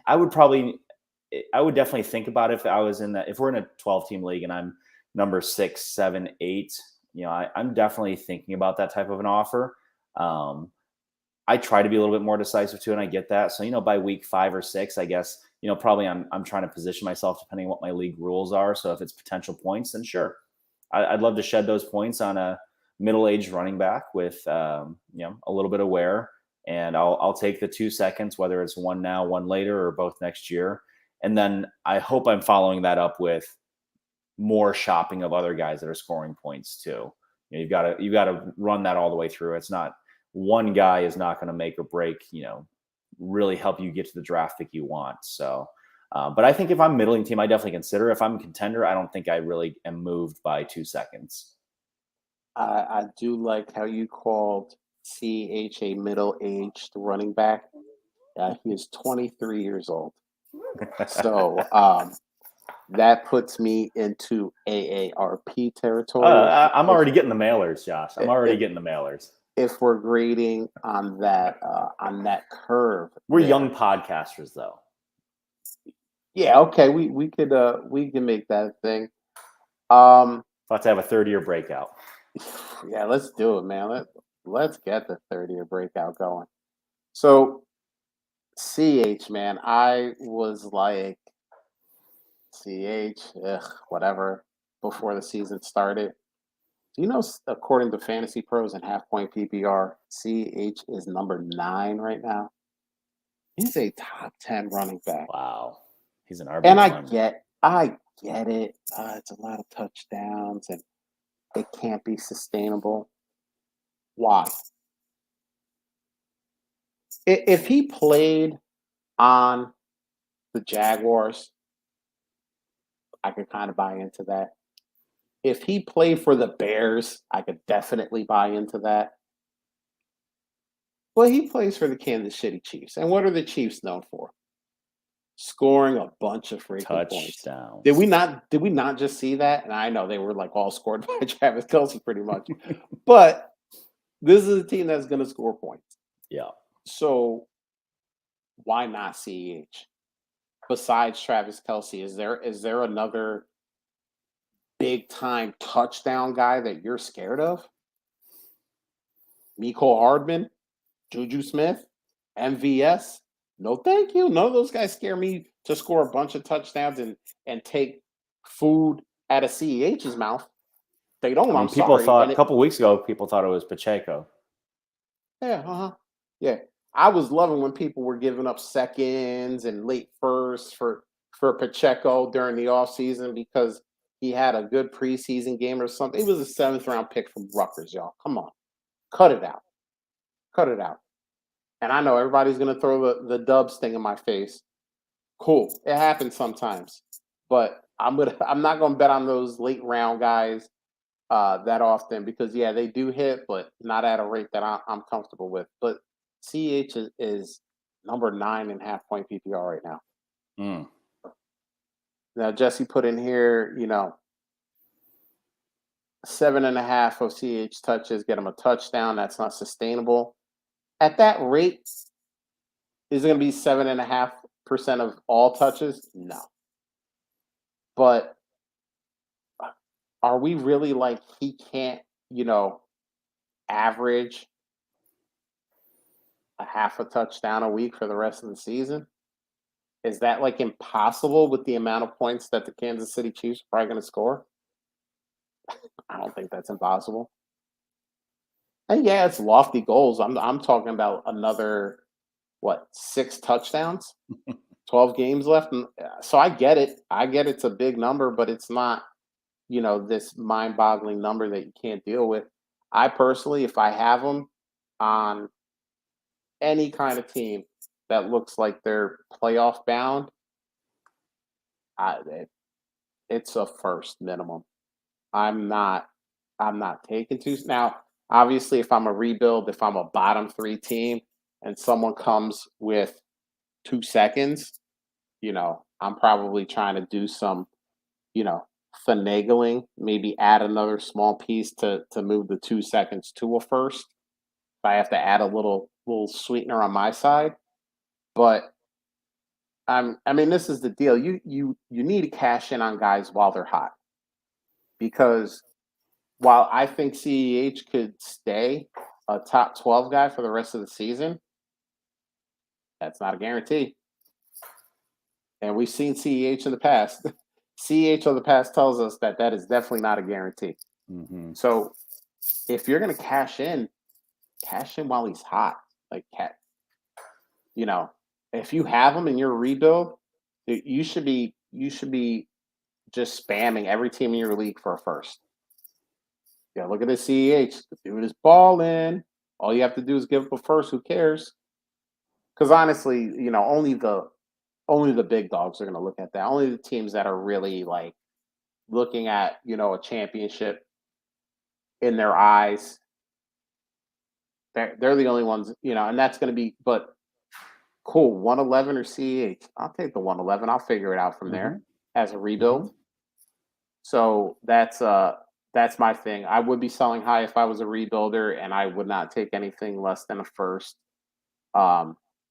I would definitely think about if we're in a 12-team league and I'm number 6, 7, 8, I'm definitely thinking about that type of an offer. I try to be a little bit more decisive too, and I get that. So, by week 5 or 6, I guess, probably I'm trying to position myself depending on what my league rules are. So if it's potential points, then sure. I'd love to shed those points on a middle-aged running back with, a little bit of wear. And I'll take the 2 seconds, whether it's one now, one later, or both next year. And then I hope I'm following that up with more shopping of other guys that are scoring points too. You've got to run that all the way through. It's not one guy is not going to make or break, really help you get to the draft pick you want. So But I think if I'm middling team, I definitely consider. If I'm a contender, I don't think I really am moved by 2 seconds. I do like how you called CH a middle-aged running back. He is 23 years old. So that puts me into AARP territory. I'm already getting the mailers, Josh. I'm already If, getting the mailers. if we're grading on that curve, We're there. young podcasters, though. Yeah, okay, we can make that a thing. About to have a 30-year breakout. Yeah, let's do it, man. Let's get the 30-year breakout going. So CH, man, I was like CH, whatever, before the season started. Do you know, according to Fantasy Pros and Half Point PPR, CH is number 9 right now. He's a top 10 running back. Wow. He's an RB1. And I get it. It's a lot of touchdowns and it can't be sustainable. Why? If he played on the Jaguars, I could kind of buy into that. If he played for the Bears, I could definitely buy into that. But he plays for the Kansas City Chiefs. And what are the Chiefs known for? Scoring a bunch of freaking points. Did we not just see that? And I know they were like all scored by Travis Kelsey pretty much. But this is a team that's going to score points. Yeah. So why not CEH? Besides Travis Kelsey, is there another big time touchdown guy that you're scared of? Mecole Hardman, Juju Smith, MVS? No, thank you. None of those guys scare me to score a bunch of touchdowns and take food out of CEH's mouth. They don't. I'm people sorry. thought a couple weeks ago, people thought it was Pacheco. Yeah, yeah. I was loving when people were giving up seconds and late firsts for Pacheco during the offseason because he had a good preseason game or something. It was a 7th round pick from Rutgers, y'all. Come on. Cut it out. Cut it out. And I know everybody's going to throw the Dubs thing in my face. Cool. It happens sometimes. But I'm not going to bet on those late round guys that often because, yeah, they do hit, but not at a rate that I'm comfortable with. But CH is number 9 in half point PPR right now. Mm. Now, Jesse put in here, 7.5 of CH touches, get him a touchdown. That's not sustainable. At that rate, is it going to be 7.5% of all touches? No. But are we really like he can't, average a half a touchdown a week for the rest of the season? Is that like impossible with the amount of points that the Kansas City Chiefs are probably going to score? I don't think that's impossible. And yeah, it's lofty goals. I'm talking about another 6 touchdowns, 12 games left. So I get it. I get it's a big number, but it's not, this mind-boggling number that you can't deal with. I personally, if I have them on any kind of team that looks like they're playoff bound, it's a first minimum. I'm not taking two. Now, obviously, if I'm a rebuild, if I'm a bottom 3 team, and someone comes with 2 seconds, I'm probably trying to do some, finagling, maybe add another small piece to move the 2 seconds to a first. If I have to add a little sweetener on my side, but this is the deal. You need to cash in on guys while they're hot, because while I think CEH could stay a top 12 guy for the rest of the season, that's not a guarantee. And we've seen CEH in the past. CEH of the past tells us that is definitely not a guarantee. Mm-hmm. So if you're going to cash in while he's hot. Like, if you have him in your rebuild, you should be just spamming every team in your league for a first. Yeah, look at this CEH. The dude is balling. All you have to do is give up a first. Who cares? Because honestly, only only the big dogs are going to look at that. Only the teams that are really like looking at, a championship in their eyes. They're the only ones, and that's going to be, but cool, 111 or CEH. I'll take the 111. I'll figure it out from Mm-hmm. there as a Mm-hmm. rebuild. So that's my thing. I would be selling high if I was a rebuilder, and I would not take anything less than a first.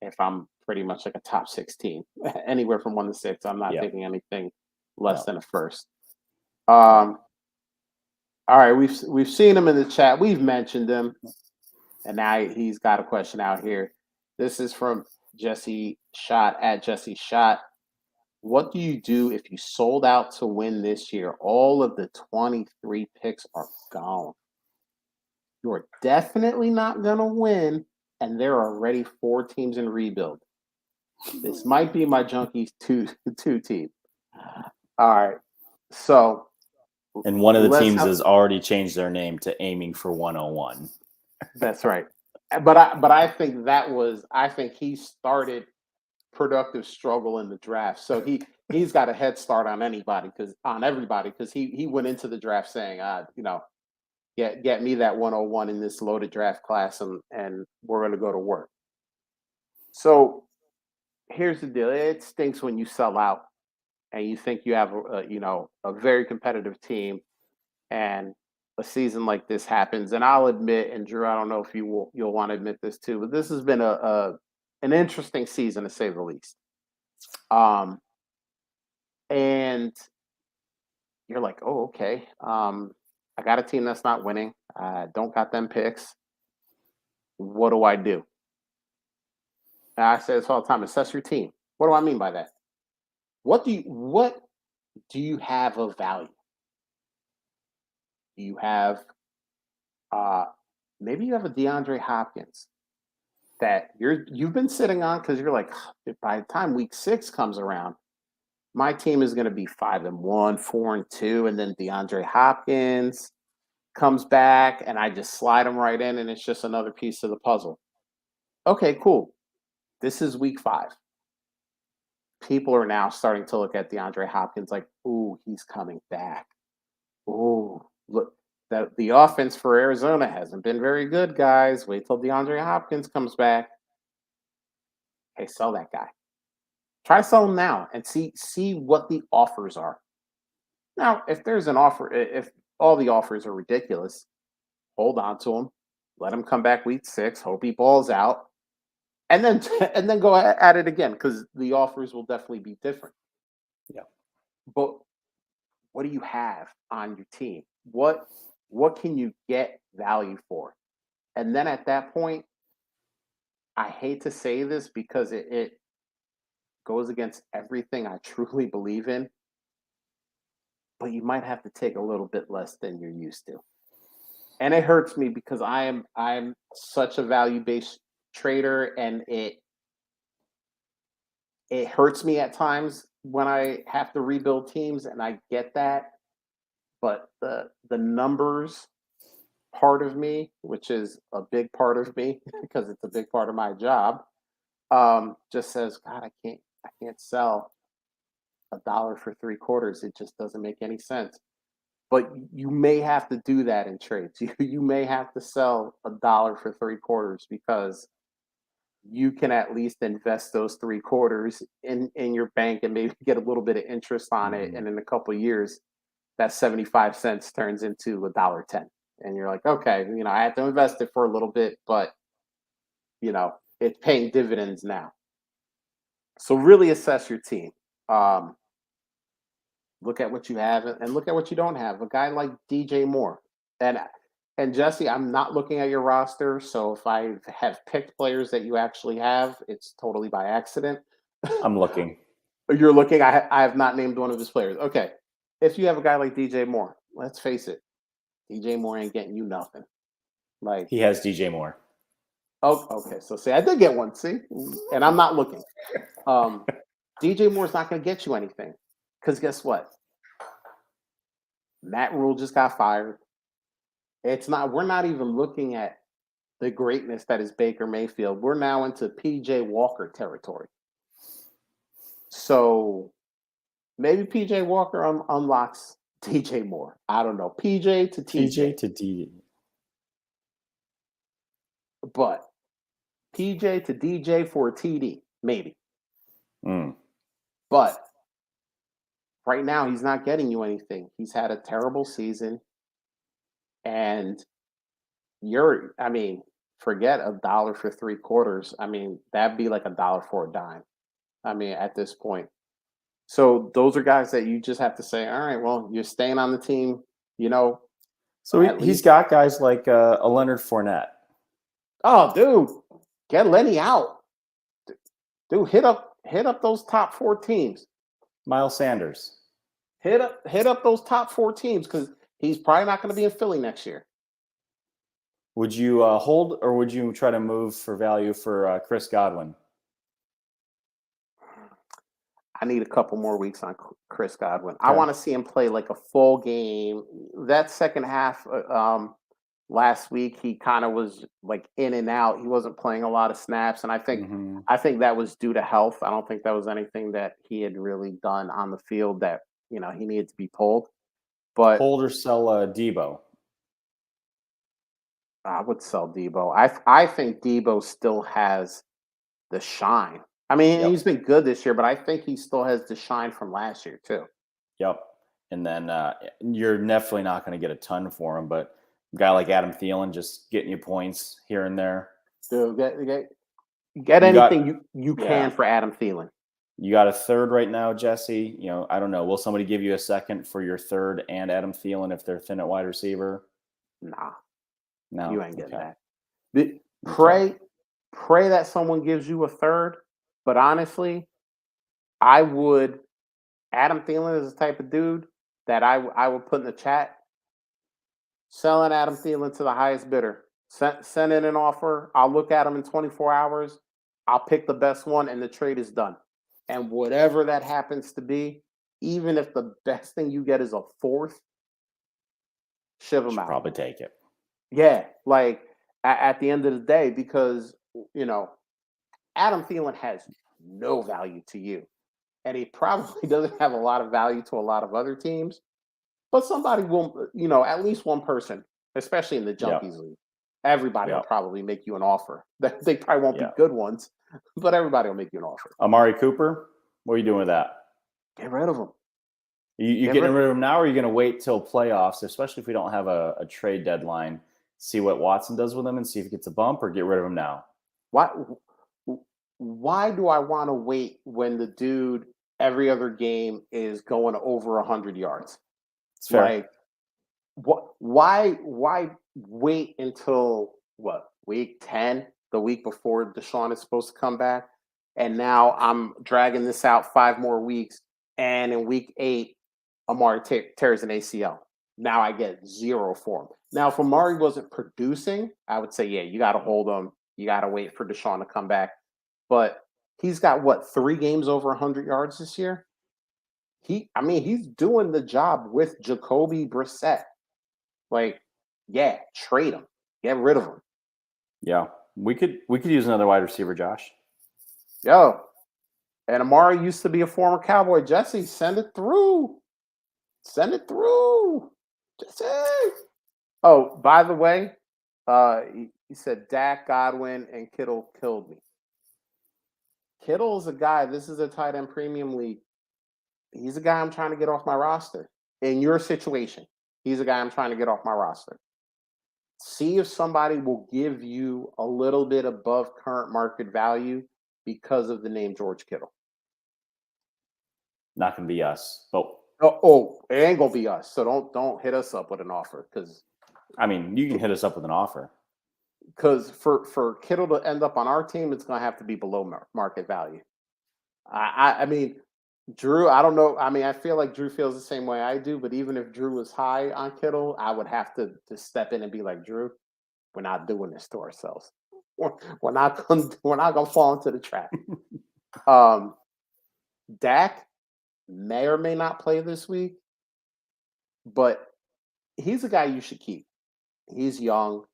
If I'm pretty much like a top 16, anywhere from 1 to 6, I'm not Yeah. taking anything less No. than a first. All right, we've seen him in the chat. We've mentioned him, and now he's got a question out here. This is from Jesse Shot at Jesse Shot. What do you do if you sold out to win this year? All of the 23 picks are gone. You're definitely not going to win, and there are already 4 teams in rebuild. This might be my Junkies two team. All right. So, and one of the teams have, has already changed their name to Aiming for 101. That's right. But I think I think he started productive struggle in the draft. So he's got a head start on everybody because he went into the draft saying, get me that 101 in this loaded draft class and we're going to go to work. So here's the deal. It stinks when you sell out and you think you have a very competitive team and a season like this happens. And I'll admit, and Drew, I don't know if you'll want to admit this too, but this has been an interesting season to say the least. And you're like, oh, okay. I got a team that's not winning. Don't got them picks. What do I do? And I say this all the time. Assess your team. What do I mean by that? What do you have of value? Do you have maybe you have a DeAndre Hopkins that you've been sitting on because you're like, by the time week 6 comes around, my team is going to be 5-1, 4-2, and then DeAndre Hopkins comes back, and I just slide him right in, and it's just another piece of the puzzle. Okay, cool. This is week 5. People are now starting to look at DeAndre Hopkins like, ooh, he's coming back. Ooh, look, the offense for Arizona hasn't been very good, guys. Wait till DeAndre Hopkins comes back. Hey, sell that guy. Try sell him now and see what the offers are. Now, if there's an offer, if all the offers are ridiculous, hold on to him. Let him come back week 6. Hope he balls out, and then go at it again because the offers will definitely be different. Yeah. But what do you have on your team? What can you get value for? And then at that point, I hate to say this because it goes against everything I truly believe in, but you might have to take a little bit less than you're used to. And it hurts me because I'm such a value-based trader, and it hurts me at times when I have to rebuild teams, and I get that. But the numbers part of me, which is a big part of me because it's a big part of my job, just says, God, I can't sell $1 for 3/4. It just doesn't make any sense. But you may have to do that in trades. You may have to sell $1 for 3/4 because you can at least invest those 3/4 in your bank and maybe get a little bit of interest on it. And in a couple of years, that 75 cents turns into $1.10. And you're like, okay, I had to invest it for a little bit, but it's paying dividends now. So really assess your team. Look at what you have and look at what you don't have. A guy like DJ Moore. And Jesse, I'm not looking at your roster, so if I have picked players that you actually have, it's totally by accident. I'm looking. You're looking. I have not named one of his players. Okay. If you have a guy like DJ Moore, let's face it, DJ Moore ain't getting you nothing. Like He has DJ Moore. Oh, okay. So see, I did get one. See, and I'm not looking. DJ Moore's not going to get you anything because guess what? Matt Rule just got fired. We're not even looking at the greatness that is Baker Mayfield. We're now into PJ Walker territory. So maybe PJ Walker unlocks DJ Moore. I don't know. PJ to PJ TJ. to D. But PJ to DJ for a TD, maybe. Mm. But right now, he's not getting you anything. He's had a terrible season. And forget $1 for 3/4. I mean, that'd be like $1 for a dime. I mean, at this point. So those are guys that you just have to say, all right, well, you're staying on the team, So at he's least. got guys like a Leonard Fournette. Oh, dude, get Lenny out. Dude, hit up those top 4 teams. Miles Sanders. Hit up those top 4 teams because he's probably not going to be in Philly next year. Would you hold or would you try to move for value for Chris Godwin? I need a couple more weeks on Chris Godwin. Okay. I want to see him play like a full game. That second half last week, he kind of was like in and out. He wasn't playing a lot of snaps, and I think that was due to health. I don't think that was anything that he had really done on the field that he needed to be pulled. But hold or sell Debo. I would sell Debo. I think Debo still has the shine. I mean, Yep. he's been good this year, but I think he still has the shine from last year too. Yep. And then you're definitely not going to get a ton for him, but a guy like Adam Thielen just getting you points here and there. Dude, get anything you can for Adam Thielen. You got a third right now, Jesse. I don't know. Will somebody give you a second for your third and Adam Thielen if they're thin at wide receiver? Nah. No. You ain't getting that. Pray that someone gives you a third, but honestly, Adam Thielen is the type of dude that I would put in the chat, selling Adam Thielen to the highest bidder. Send in an offer. I'll look at him in 24 hours. I'll pick the best one, and the trade is done. And whatever that happens to be, even if the best thing you get is a fourth, shiv him out. Probably take it. Yeah, like at the end of the day, because Adam Thielen has no value to you, and he probably doesn't have a lot of value to a lot of other teams. But somebody will, at least one person, especially in the Junkies League, everybody will probably make you an offer. They probably won't be good ones, but everybody will make you an offer. Amari Cooper, what are you doing with that? Get rid of him. You getting rid of him now, or are you going to wait till playoffs, especially if we don't have a trade deadline, see what Watson does with him and see if he gets a bump, or get rid of him now? Why do I want to wait when the dude every other game is going over 100 yards? It's fair. Like, why wait until week 10, the week before Deshaun is supposed to come back, and now I'm dragging this out 5 more weeks, and in week 8, Amari tears an ACL. Now I get 0 for him. Now, if Amari wasn't producing, I would say, yeah, you got to hold him. You got to wait for Deshaun to come back. But he's got 3 games over 100 yards this year. He's doing the job with Jacoby Brissett. Like, yeah, trade him, get rid of him. Yeah, we could use another wide receiver, Josh. Yo, and Amari used to be a former Cowboy. Jesse, send it through. Send it through, Jesse. Oh, by the way, he said Dak, Godwin, and Kittle killed me. Kittle is a guy. This is a tight end premium league. He's a guy I'm trying to get off my roster. In your situation, he's a guy I'm trying to get off my roster. See if somebody will give you a little bit above current market value because of the name George Kittle. Not going to be us. But it ain't going to be us. So don't hit us up with an offer because you can hit us up with an offer. Because for Kittle to end up on our team, it's going to have to be below market value. I mean, Drew, I don't know. I feel like Drew feels the same way I do. But even if Drew was high on Kittle, I would have to step in and be like, Drew, we're not doing this to ourselves. We're not going to fall into the trap. Dak may or may not play this week, but he's a guy you should keep. He's young.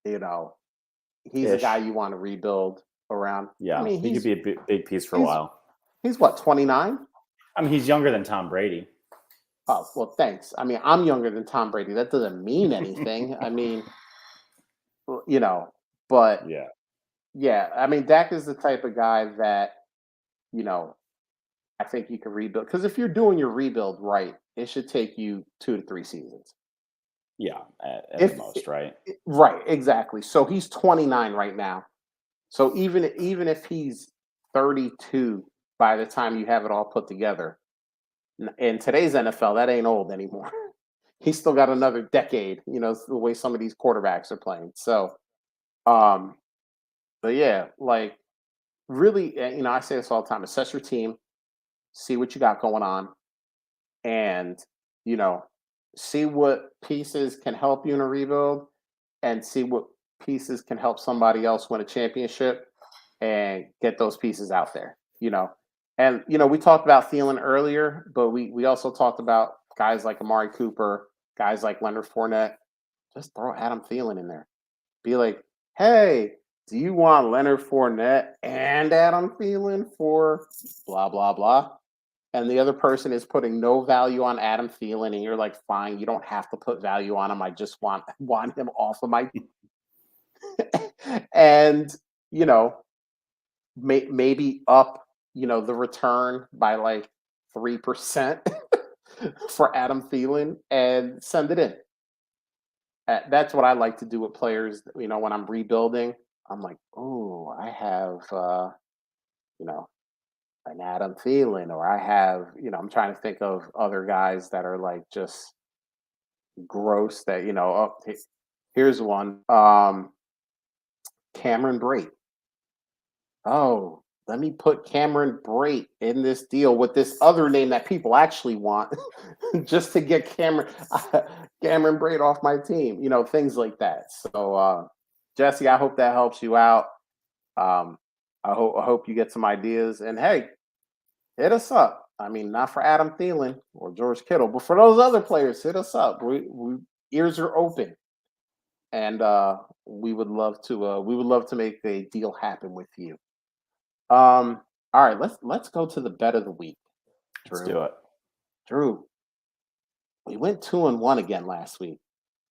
He's a guy you want to rebuild around. Yeah, he could be a big piece for a while. He's what, 29? I mean, he's younger than Tom Brady. Oh, well, thanks. I mean, I'm younger than Tom Brady. That doesn't mean anything. I mean, you know, but Yeah. yeah, I mean, Dak is the type of guy that, you know, I think you can rebuild. Because if you're doing your rebuild right, it should take you 2 to 3 seasons. Yeah, at the If most, right? right, exactly. So he's 29 right now. So even if he's 32 by the time you have it all put together, in today's NFL, that ain't old anymore. He's still got another decade. It's the way some of these quarterbacks are playing. So, um, but yeah, like really, I say this all the time: assess your team, see what you got going on, and you know, see what pieces can help you in a rebuild, and see what pieces can help somebody else win a championship, and get those pieces out there. And we talked about Thielen earlier, but we also talked about guys like Amari Cooper, guys like Leonard Fournette. Just throw Adam Thielen in there. Be like, hey, do you want Leonard Fournette and Adam Thielen for blah blah blah? And the other person is putting no value on Adam Thielen, and you're like, fine, you don't have to put value on him. I just want him off of my and you know maybe up the return by like 3% for Adam Thielen and send it in. That's what I like to do with players. When I'm rebuilding, I'm like, oh, I have you know an Adam Thielen, or I have I'm trying to think of other guys that are like just gross. That here's one. Cameron Brate. Oh, let me put Cameron Brate in this deal with this other name that people actually want, just to get Cameron Brate off my team. Things like that. So, Jesse, I hope that helps you out. Um, I hope you get some ideas. And hey, hit us up. I mean, not for Adam Thielen or George Kittle, but for those other players, hit us up. We ears are open, and we would love to make a deal happen with you. All right, let's go to the bet of the week, Let's Drew. do it. Drew, we went 2-1 again last week.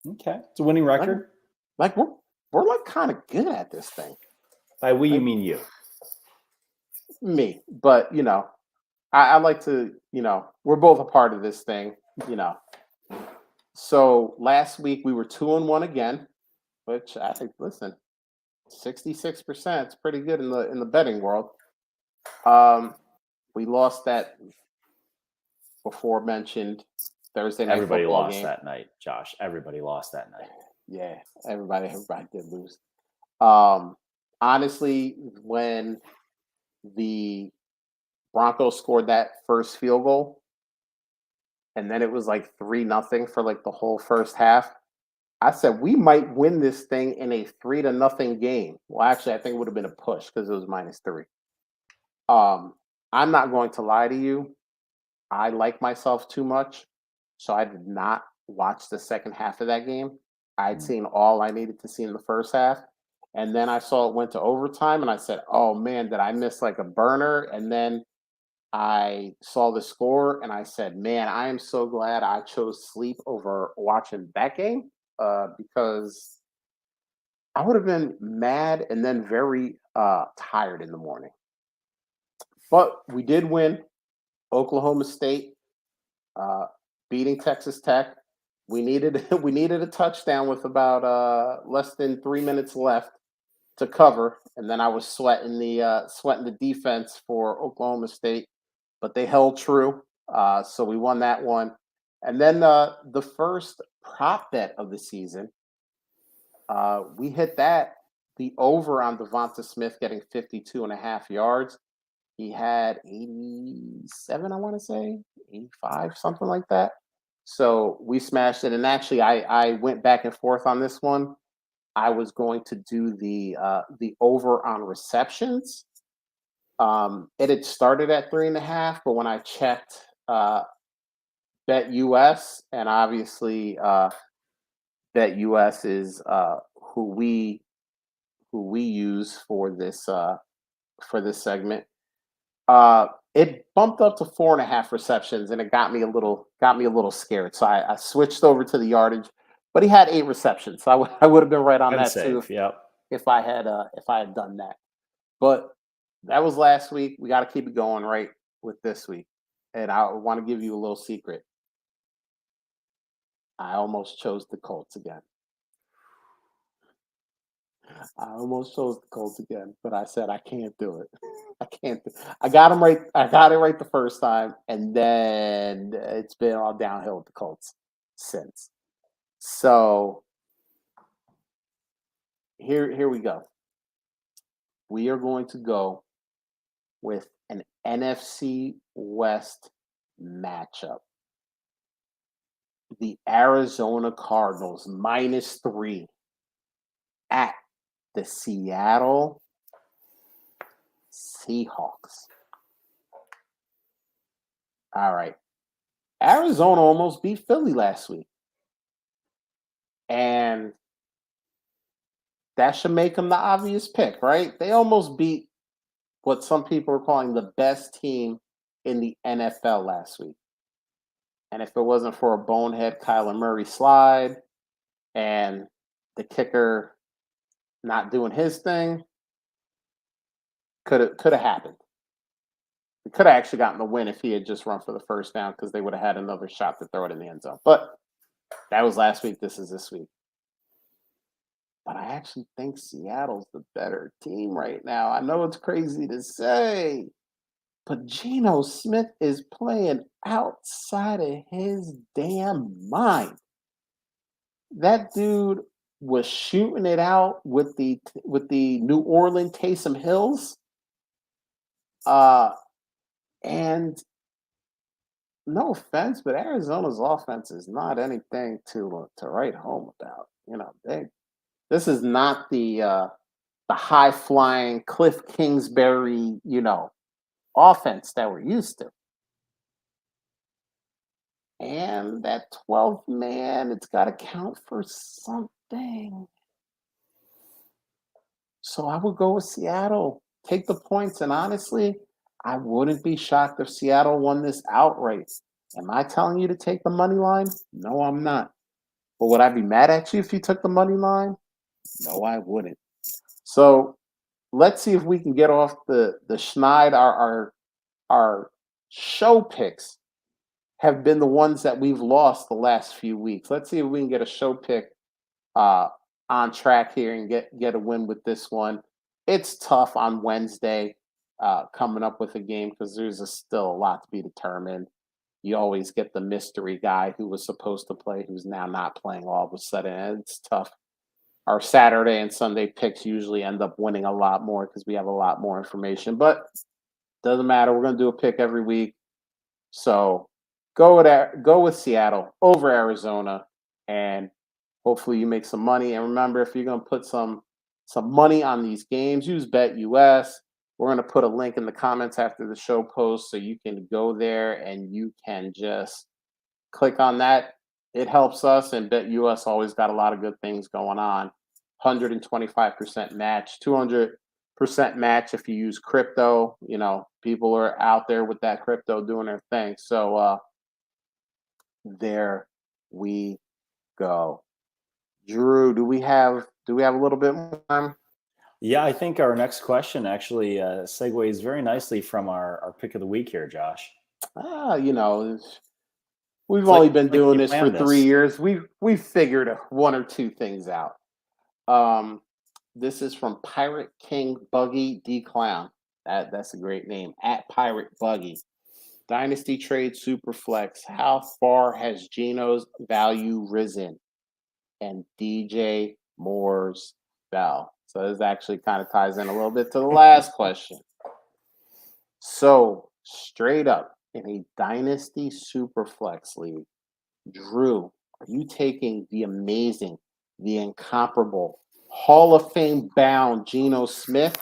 Okay, it's a winning Like, record. like we're like kind of good at this thing. By we, you Like mean you. me, but I like to, we're both a part of this thing, you know. So last week we were 2-1 again, which I think, listen, 66% is pretty good in the betting world. We lost that before mentioned Thursday night Everybody football lost game. that night, Josh. Everybody lost that night. Yeah, everybody did lose. Honestly, when the Broncos scored that first field goal, and then it was like 3-0 for like the whole first half, I said we might win this thing in a 3-0 game. Well, actually, I think it would have been a push because it was -3. I'm not going to lie to you. I like myself too much, so I did not watch the second half of that game. I'd Mm. seen all I needed to see in the first half, and then I saw it went to overtime, and I said, "Oh man, did I miss like a burner?" And then I saw the score, and I said, "Man, I am so glad I chose sleep over watching that game, because I would have been mad and then very tired in the morning." But we did win. Oklahoma State uh, beating Texas Tech. We needed we needed a touchdown with about less than 3 minutes left to cover, and then I was sweating the defense for Oklahoma State, but they held true. So we won that one, and then the first prop bet of the season, we hit that, the over on Devonta Smith getting 52 and a half yards. He had 87, I want to say, 85, something like that. So we smashed it. And actually, I went back and forth on this one. I was going to do the over on receptions. It had started at 3.5, but when I checked Bet US, and obviously Bet US is who we use for this segment. It bumped up to 4.5 receptions, and it got me a little scared. So I switched over to the yardage, but he had 8 receptions. So I would have been right on Been that too safe. Yep. if I had done that. But that was last week. We got to keep it going right with this week. And I want to give you a little secret. I almost chose the Colts again. I almost chose the Colts again, but I said I can't do it. I can't. I got him right. I got it right the first time, and then it's been all downhill with the Colts since. So here we go. We are going to go with an NFC West matchup. The Arizona Cardinals -3 at the Seattle Seahawks. All right. Arizona almost beat Philly last week. And that should make them the obvious pick, right? They almost beat what some people are calling the best team in the NFL last week. And if it wasn't for a bonehead Kyler Murray slide and the kicker not doing his thing, could have happened. We could have actually gotten the win if he had just run for the first down because they would have had another shot to throw it in the end zone. But that was last week. This is this week. But I actually think Seattle's the better team right now. I know it's crazy to say, but Geno Smith is playing outside of his damn mind. That dude was shooting it out with the New Orleans Taysom Hills. And no offense, but Arizona's offense is not anything to write home about. This is not the high flying Cliff Kingsbury, offense that we're used to. And that 12th man, it's got to count for something. So I would go with Seattle. Take the points. And honestly, I wouldn't be shocked if Seattle won this outright. Am I telling you to take the money line? No, I'm not. But would I be mad at you if you took the money line? No, I wouldn't. So let's see if we can get off the schneid. Our show picks have been the ones that we've lost the last few weeks. Let's see if we can get a show pick on track here and get a win with this one. It's tough on Wednesday coming up with a game because there's still a lot to be determined. You always get the mystery guy who was supposed to play who's now not playing all of a sudden. And it's tough. Our Saturday and Sunday picks usually end up winning a lot more because we have a lot more information. But doesn't matter. We're going to do a pick every week. So go with Seattle over Arizona, and hopefully you make some money. And remember, if you're going to put some money on these games, use BetUS. We're going to put a link in the comments after the show post so you can go there and you can just click on that. It helps us, and BetUS always got a lot of good things going on. 125% match, 200% match if you use crypto. People are out there with that crypto doing their thing. So there we go. Drew, do we have a little bit more time? Yeah, I think our next question actually segues very nicely from our pick of the week here, Josh. We've only been like doing you this for planned 3 this. years. We've figured one or two things out. This is from Pirate King Buggy D Clown. That's a great name. At Pirate Buggy. Dynasty trade Superflex. How far has Geno's value risen? And DJ Moore's bell. So this actually kind of ties in a little bit to the last question. So straight up in a Dynasty Superflex league, Drew, are you taking the amazing, the incomparable, Hall of Fame bound Geno Smith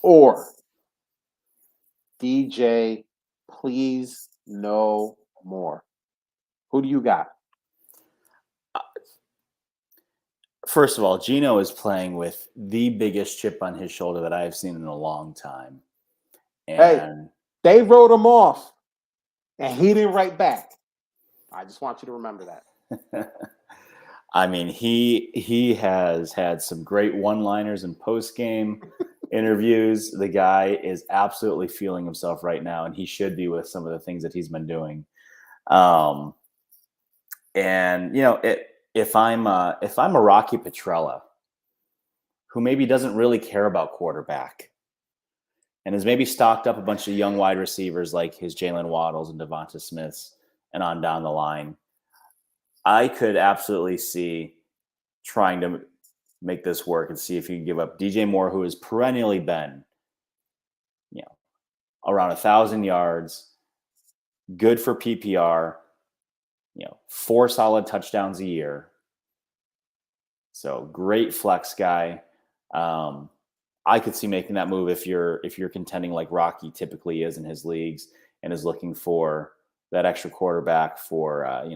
or DJ, please no more? Who do you got? First of all, Geno is playing with the biggest chip on his shoulder that I have seen in a long time. Hey, And they wrote him off, and he didn't write back. I just want you to remember that. I mean, he has had some great one-liners and post-game interviews. The guy is absolutely feeling himself right now, and he should be with some of the things that he's been doing. And if I'm a Rocky Petrella who maybe doesn't really care about quarterback and has maybe stocked up a bunch of young wide receivers like his Jalen Waddles and Devonta Smiths and on down the line, I could absolutely see trying to make this work and see if you can give up DJ Moore, who has perennially been, around 1,000 yards, good for PPR, 4 solid touchdowns a year. So great flex guy. I could see making that move if you're contending like Rocky typically is in his leagues and is looking for that extra quarterback for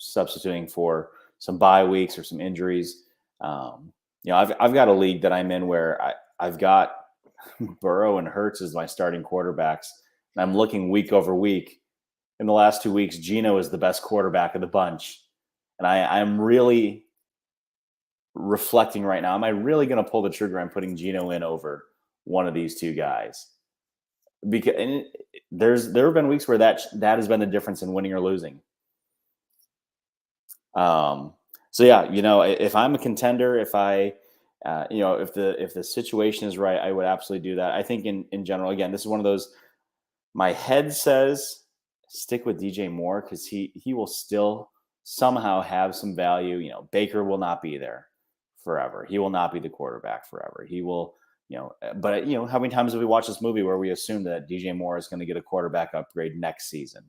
substituting for some bye weeks or some injuries. I've got a league that I'm in where I've got Burrow and Hurts as my starting quarterbacks, and I'm looking week over week. In the last 2 weeks, Geno is the best quarterback of the bunch, and I'm really reflecting right now. Am I really going to pull the trigger on putting Geno in over one of these two guys? Because there have been weeks where that has been the difference in winning or losing. So yeah, if I'm a contender, if I, if the situation is right, I would absolutely do that. I think in general, again, this is one of those. My head says stick with DJ Moore because he will still somehow have some value. Baker will not be there forever. He will not be the quarterback forever. He will, but how many times have we watched this movie where we assume that DJ Moore is going to get a quarterback upgrade next season?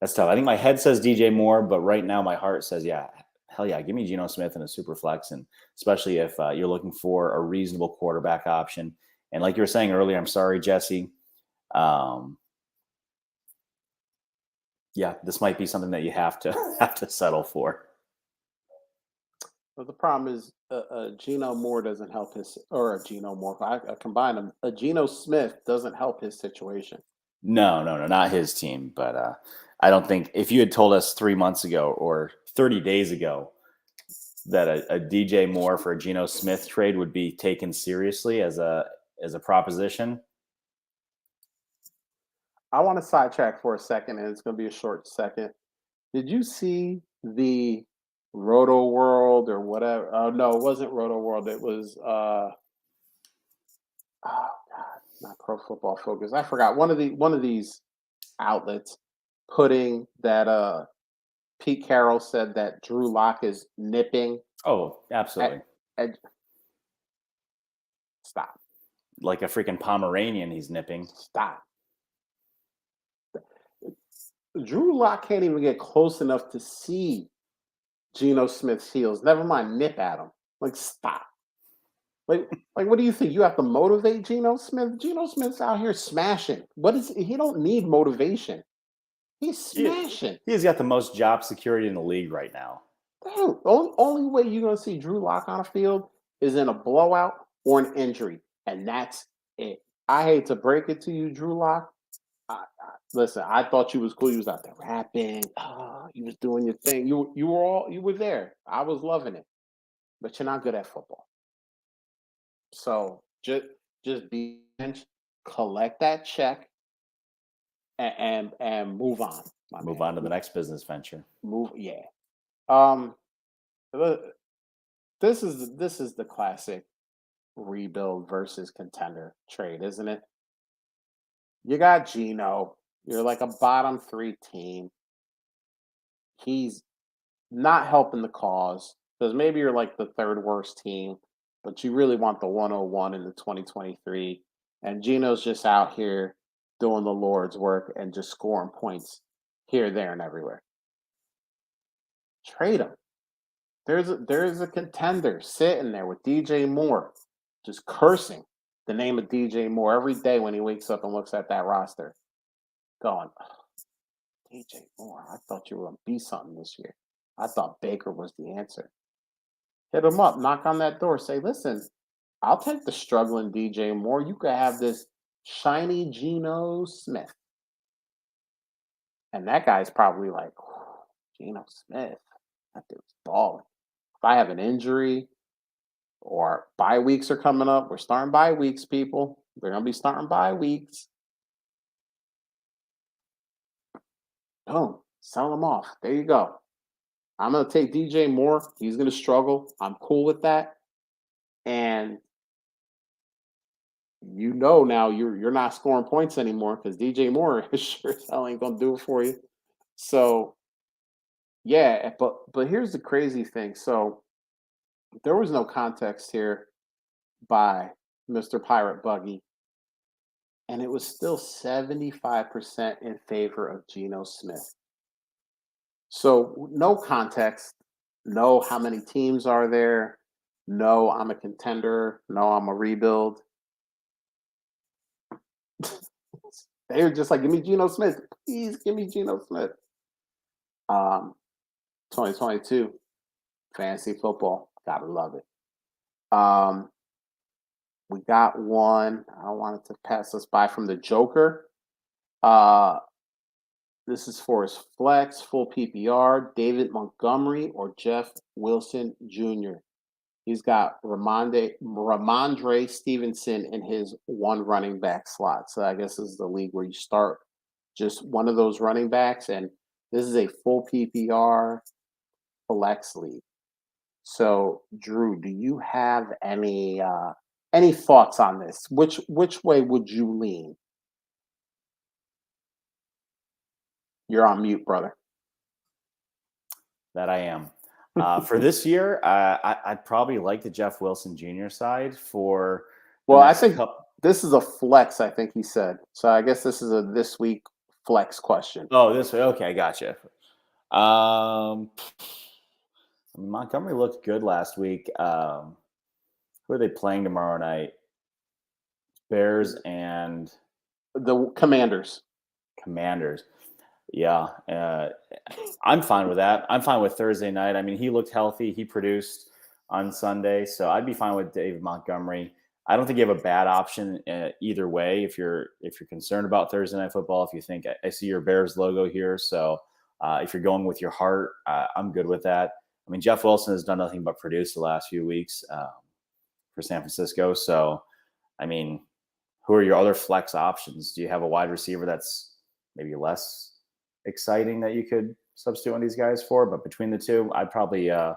That's tough. I think my head says DJ Moore, but right now my heart says, yeah, hell yeah, give me Geno Smith in a super flex, and especially if you're looking for a reasonable quarterback option. And like you were saying earlier, I'm sorry, Jesse. Yeah, this might be something that you have to settle for. But the problem is, Geno Moore doesn't help or a Geno Moore. I combine them. A Geno Smith doesn't help his situation. No, not his team. But I don't think if you had told us 3 months ago or 30 days ago that a DJ Moore for a Geno Smith trade would be taken seriously as a proposition. I want to sidetrack for a second, and it's going to be a short second. Did you see the Roto World or whatever? Oh no, it wasn't Roto World. It was oh god, not Pro Football Focus. I forgot one of these outlets putting that Pete Carroll said that Drew Lock is nipping. Oh, absolutely. Stop. Like a freaking Pomeranian, he's nipping. Stop. Drew Lock can't even get close enough to see Geno Smith's heels. Never mind nip at him. Like, stop. Like, what do you think? You have to motivate Geno Smith? Geno Smith's out here smashing. He don't need motivation. He's smashing. He's got the most job security in the league right now. Dude, only way you're going to see Drew Lock on a field is in a blowout or an injury. And that's it. I hate to break it to you, Drew Lock. Listen, I thought you was cool. You was out there rapping. You was doing your thing. You were there. I was loving it. But you're not good at football. So just be bench, collect that check, and move on. Move on to the next business venture. Yeah. This is the classic rebuild versus contender trade, isn't it? You got Geno. You're like a bottom 3 team. He's not helping the cause because maybe you're like the 3rd worst team, but you really want the 101 in the 2023. And Geno's just out here doing the Lord's work and just scoring points here, there, and everywhere. Trade him. There's a contender sitting there with DJ Moore, just cursing the name of DJ Moore every day when he wakes up and looks at that roster, going, DJ Moore, I thought you were going to be something this year. I thought Baker was the answer. Hit him up, knock on that door, say, listen, I'll take the struggling DJ Moore. You could have this shiny Geno Smith, and that guy's probably like, Geno Smith. That dude's balling. If I have an injury or bye weeks are coming up, we're starting bye weeks, people. We're gonna be starting bye weeks. Boom, sell them off. There you go. I'm gonna take DJ Moore. He's gonna struggle. I'm cool with that. And now you're not scoring points anymore because DJ Moore sure as hell ain't gonna do it for you. So yeah, but here's the crazy thing. So there was no context here by Mr. Pirate Buggy, and it was still 75% in favor of Geno Smith. So no context, no how many teams are there, no I'm a contender, no I'm a rebuild. They were just like, give me Geno Smith. Please give me Geno Smith. Um, 2022, fantasy football. Gotta love it. We got one. I don't want it to pass us by from the Joker. Uh, this is for his flex, full PPR, David Montgomery or Jeff Wilson Jr. He's got Ramondre Stevenson in his one running back slot. So I guess this is the league where you start just one of those running backs, and this is a full PPR flex league. So, Drew, do you have any thoughts on this? Which way would you lean? You're on mute, brother. That I am. For this year, I'd probably like the Jeff Wilson Jr. side for the Well, I next think couple. this is a flex, I think he said. So I guess this is a this week flex question. Oh, this way. Okay, gotcha. Montgomery looked good last week. Who are they playing tomorrow night? Bears and The Commanders. Commanders. Yeah, I'm fine with that. I'm fine with Thursday night. I mean, he looked healthy. He produced on Sunday, so I'd be fine with David Montgomery. I don't think you have a bad option either way. If you're concerned about Thursday night football, if you think I see your Bears logo here, so if you're going with your heart, I'm good with that. I mean, Jeff Wilson has done nothing but produce the last few weeks for San Francisco. So, I mean, who are your other flex options? Do you have a wide receiver that's maybe less exciting that you could substitute one of these guys for? But between the two, I'd probably go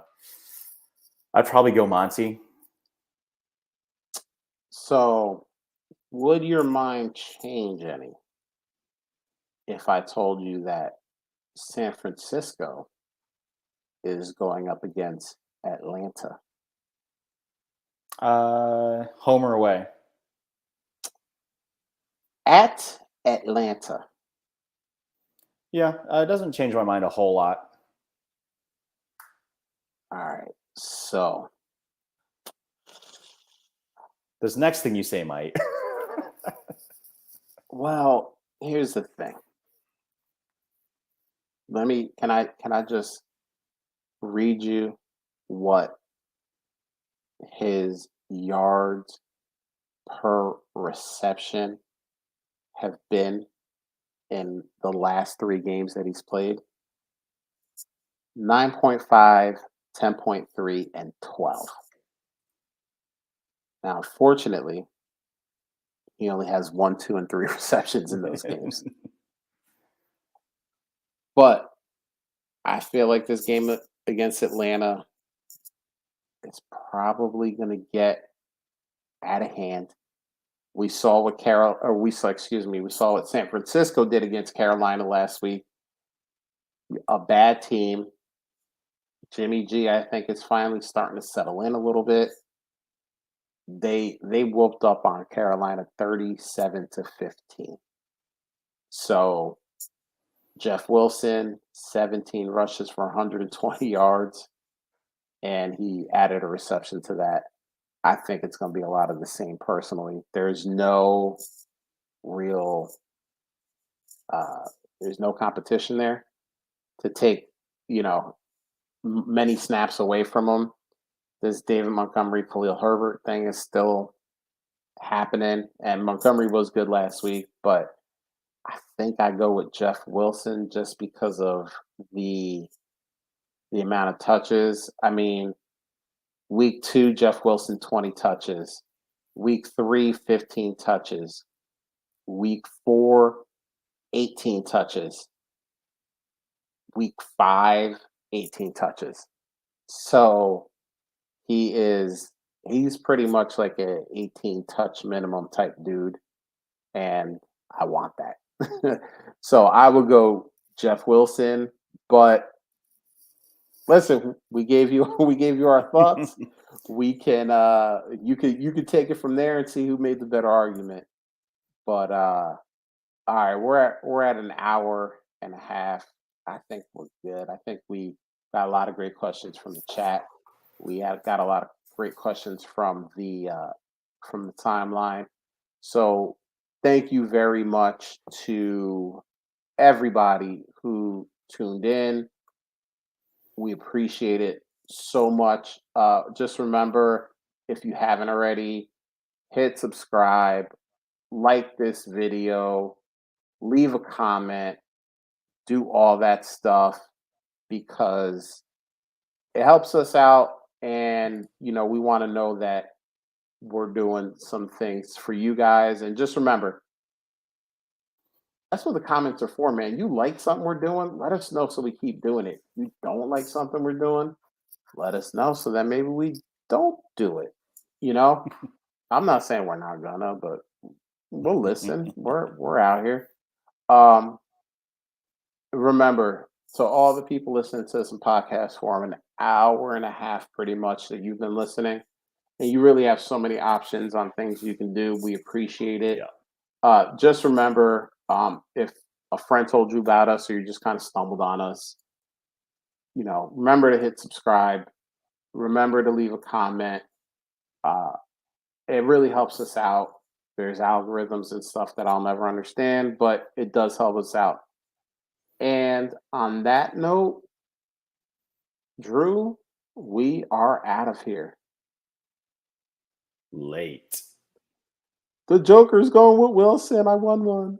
Monty. So, would your mind change any if I told you that San Francisco is going up against Atlanta? Home or away? At Atlanta. Yeah, it doesn't change my mind a whole lot. All right. So, This next thing you say might. well, here's the thing. Can I just read you what his yards per reception have been in the last 3 games that he's played? 9.5, 10.3, and 12. Now, unfortunately, he only has 1, 2, and 3 receptions in those games. But I feel like this game against Atlanta is probably going to get out of hand. We saw what we saw what San Francisco did against Carolina last week. A bad team. Jimmy G, I think, is finally starting to settle in a little bit. They whooped up on Carolina 37-15. So Jeff Wilson, 17 rushes for 120 yards, and he added a reception to that. I think it's going to be a lot of the same personally. There's no real there's no competition there to take, many snaps away from him. this David Montgomery, Khalil Herbert thing is still happening. And Montgomery was good last week, but I think I go with Jeff Wilson just because of the the amount of touches. I mean, week 2, Jeff Wilson 20 touches. Week 3, 15 touches. Week 4, 18 touches. Week 5, 18 touches. So he's pretty much like a 18 touch minimum type dude, and I want that. So I would go Jeff Wilson, but listen, we gave you we gave you our thoughts. We can you could take it from there and see who made the better argument. But all right, we're at an hour and a half. I think we're good. I think we got a lot of great questions from the chat. We have got a lot of great questions from the timeline. So thank you very much to everybody who tuned in. We appreciate it so much. Just remember, if you haven't already, hit subscribe, like this video, leave a comment, do all that stuff because it helps us out. And, we want to know that we're doing some things for you guys. And just remember, that's what the comments are for, man. You like something we're doing, let us know so we keep doing it. You don't like something we're doing, let us know so that maybe we don't do it. I'm not saying we're not gonna, but we'll listen. We're out here. Um, Remember, so all the people listening to this in podcast form, an hour and a half pretty much that you've been listening, and you really have so many options on things you can do. We appreciate it. Yeah. Just remember, if a friend told you about us or you just kind of stumbled on us, remember to hit subscribe. Remember to leave a comment. Uh, it really helps us out. There's algorithms and stuff that I'll never understand, but it does help us out. And on that note, Drew, we are out of here. Late. The Joker's going with Wilson. I won one.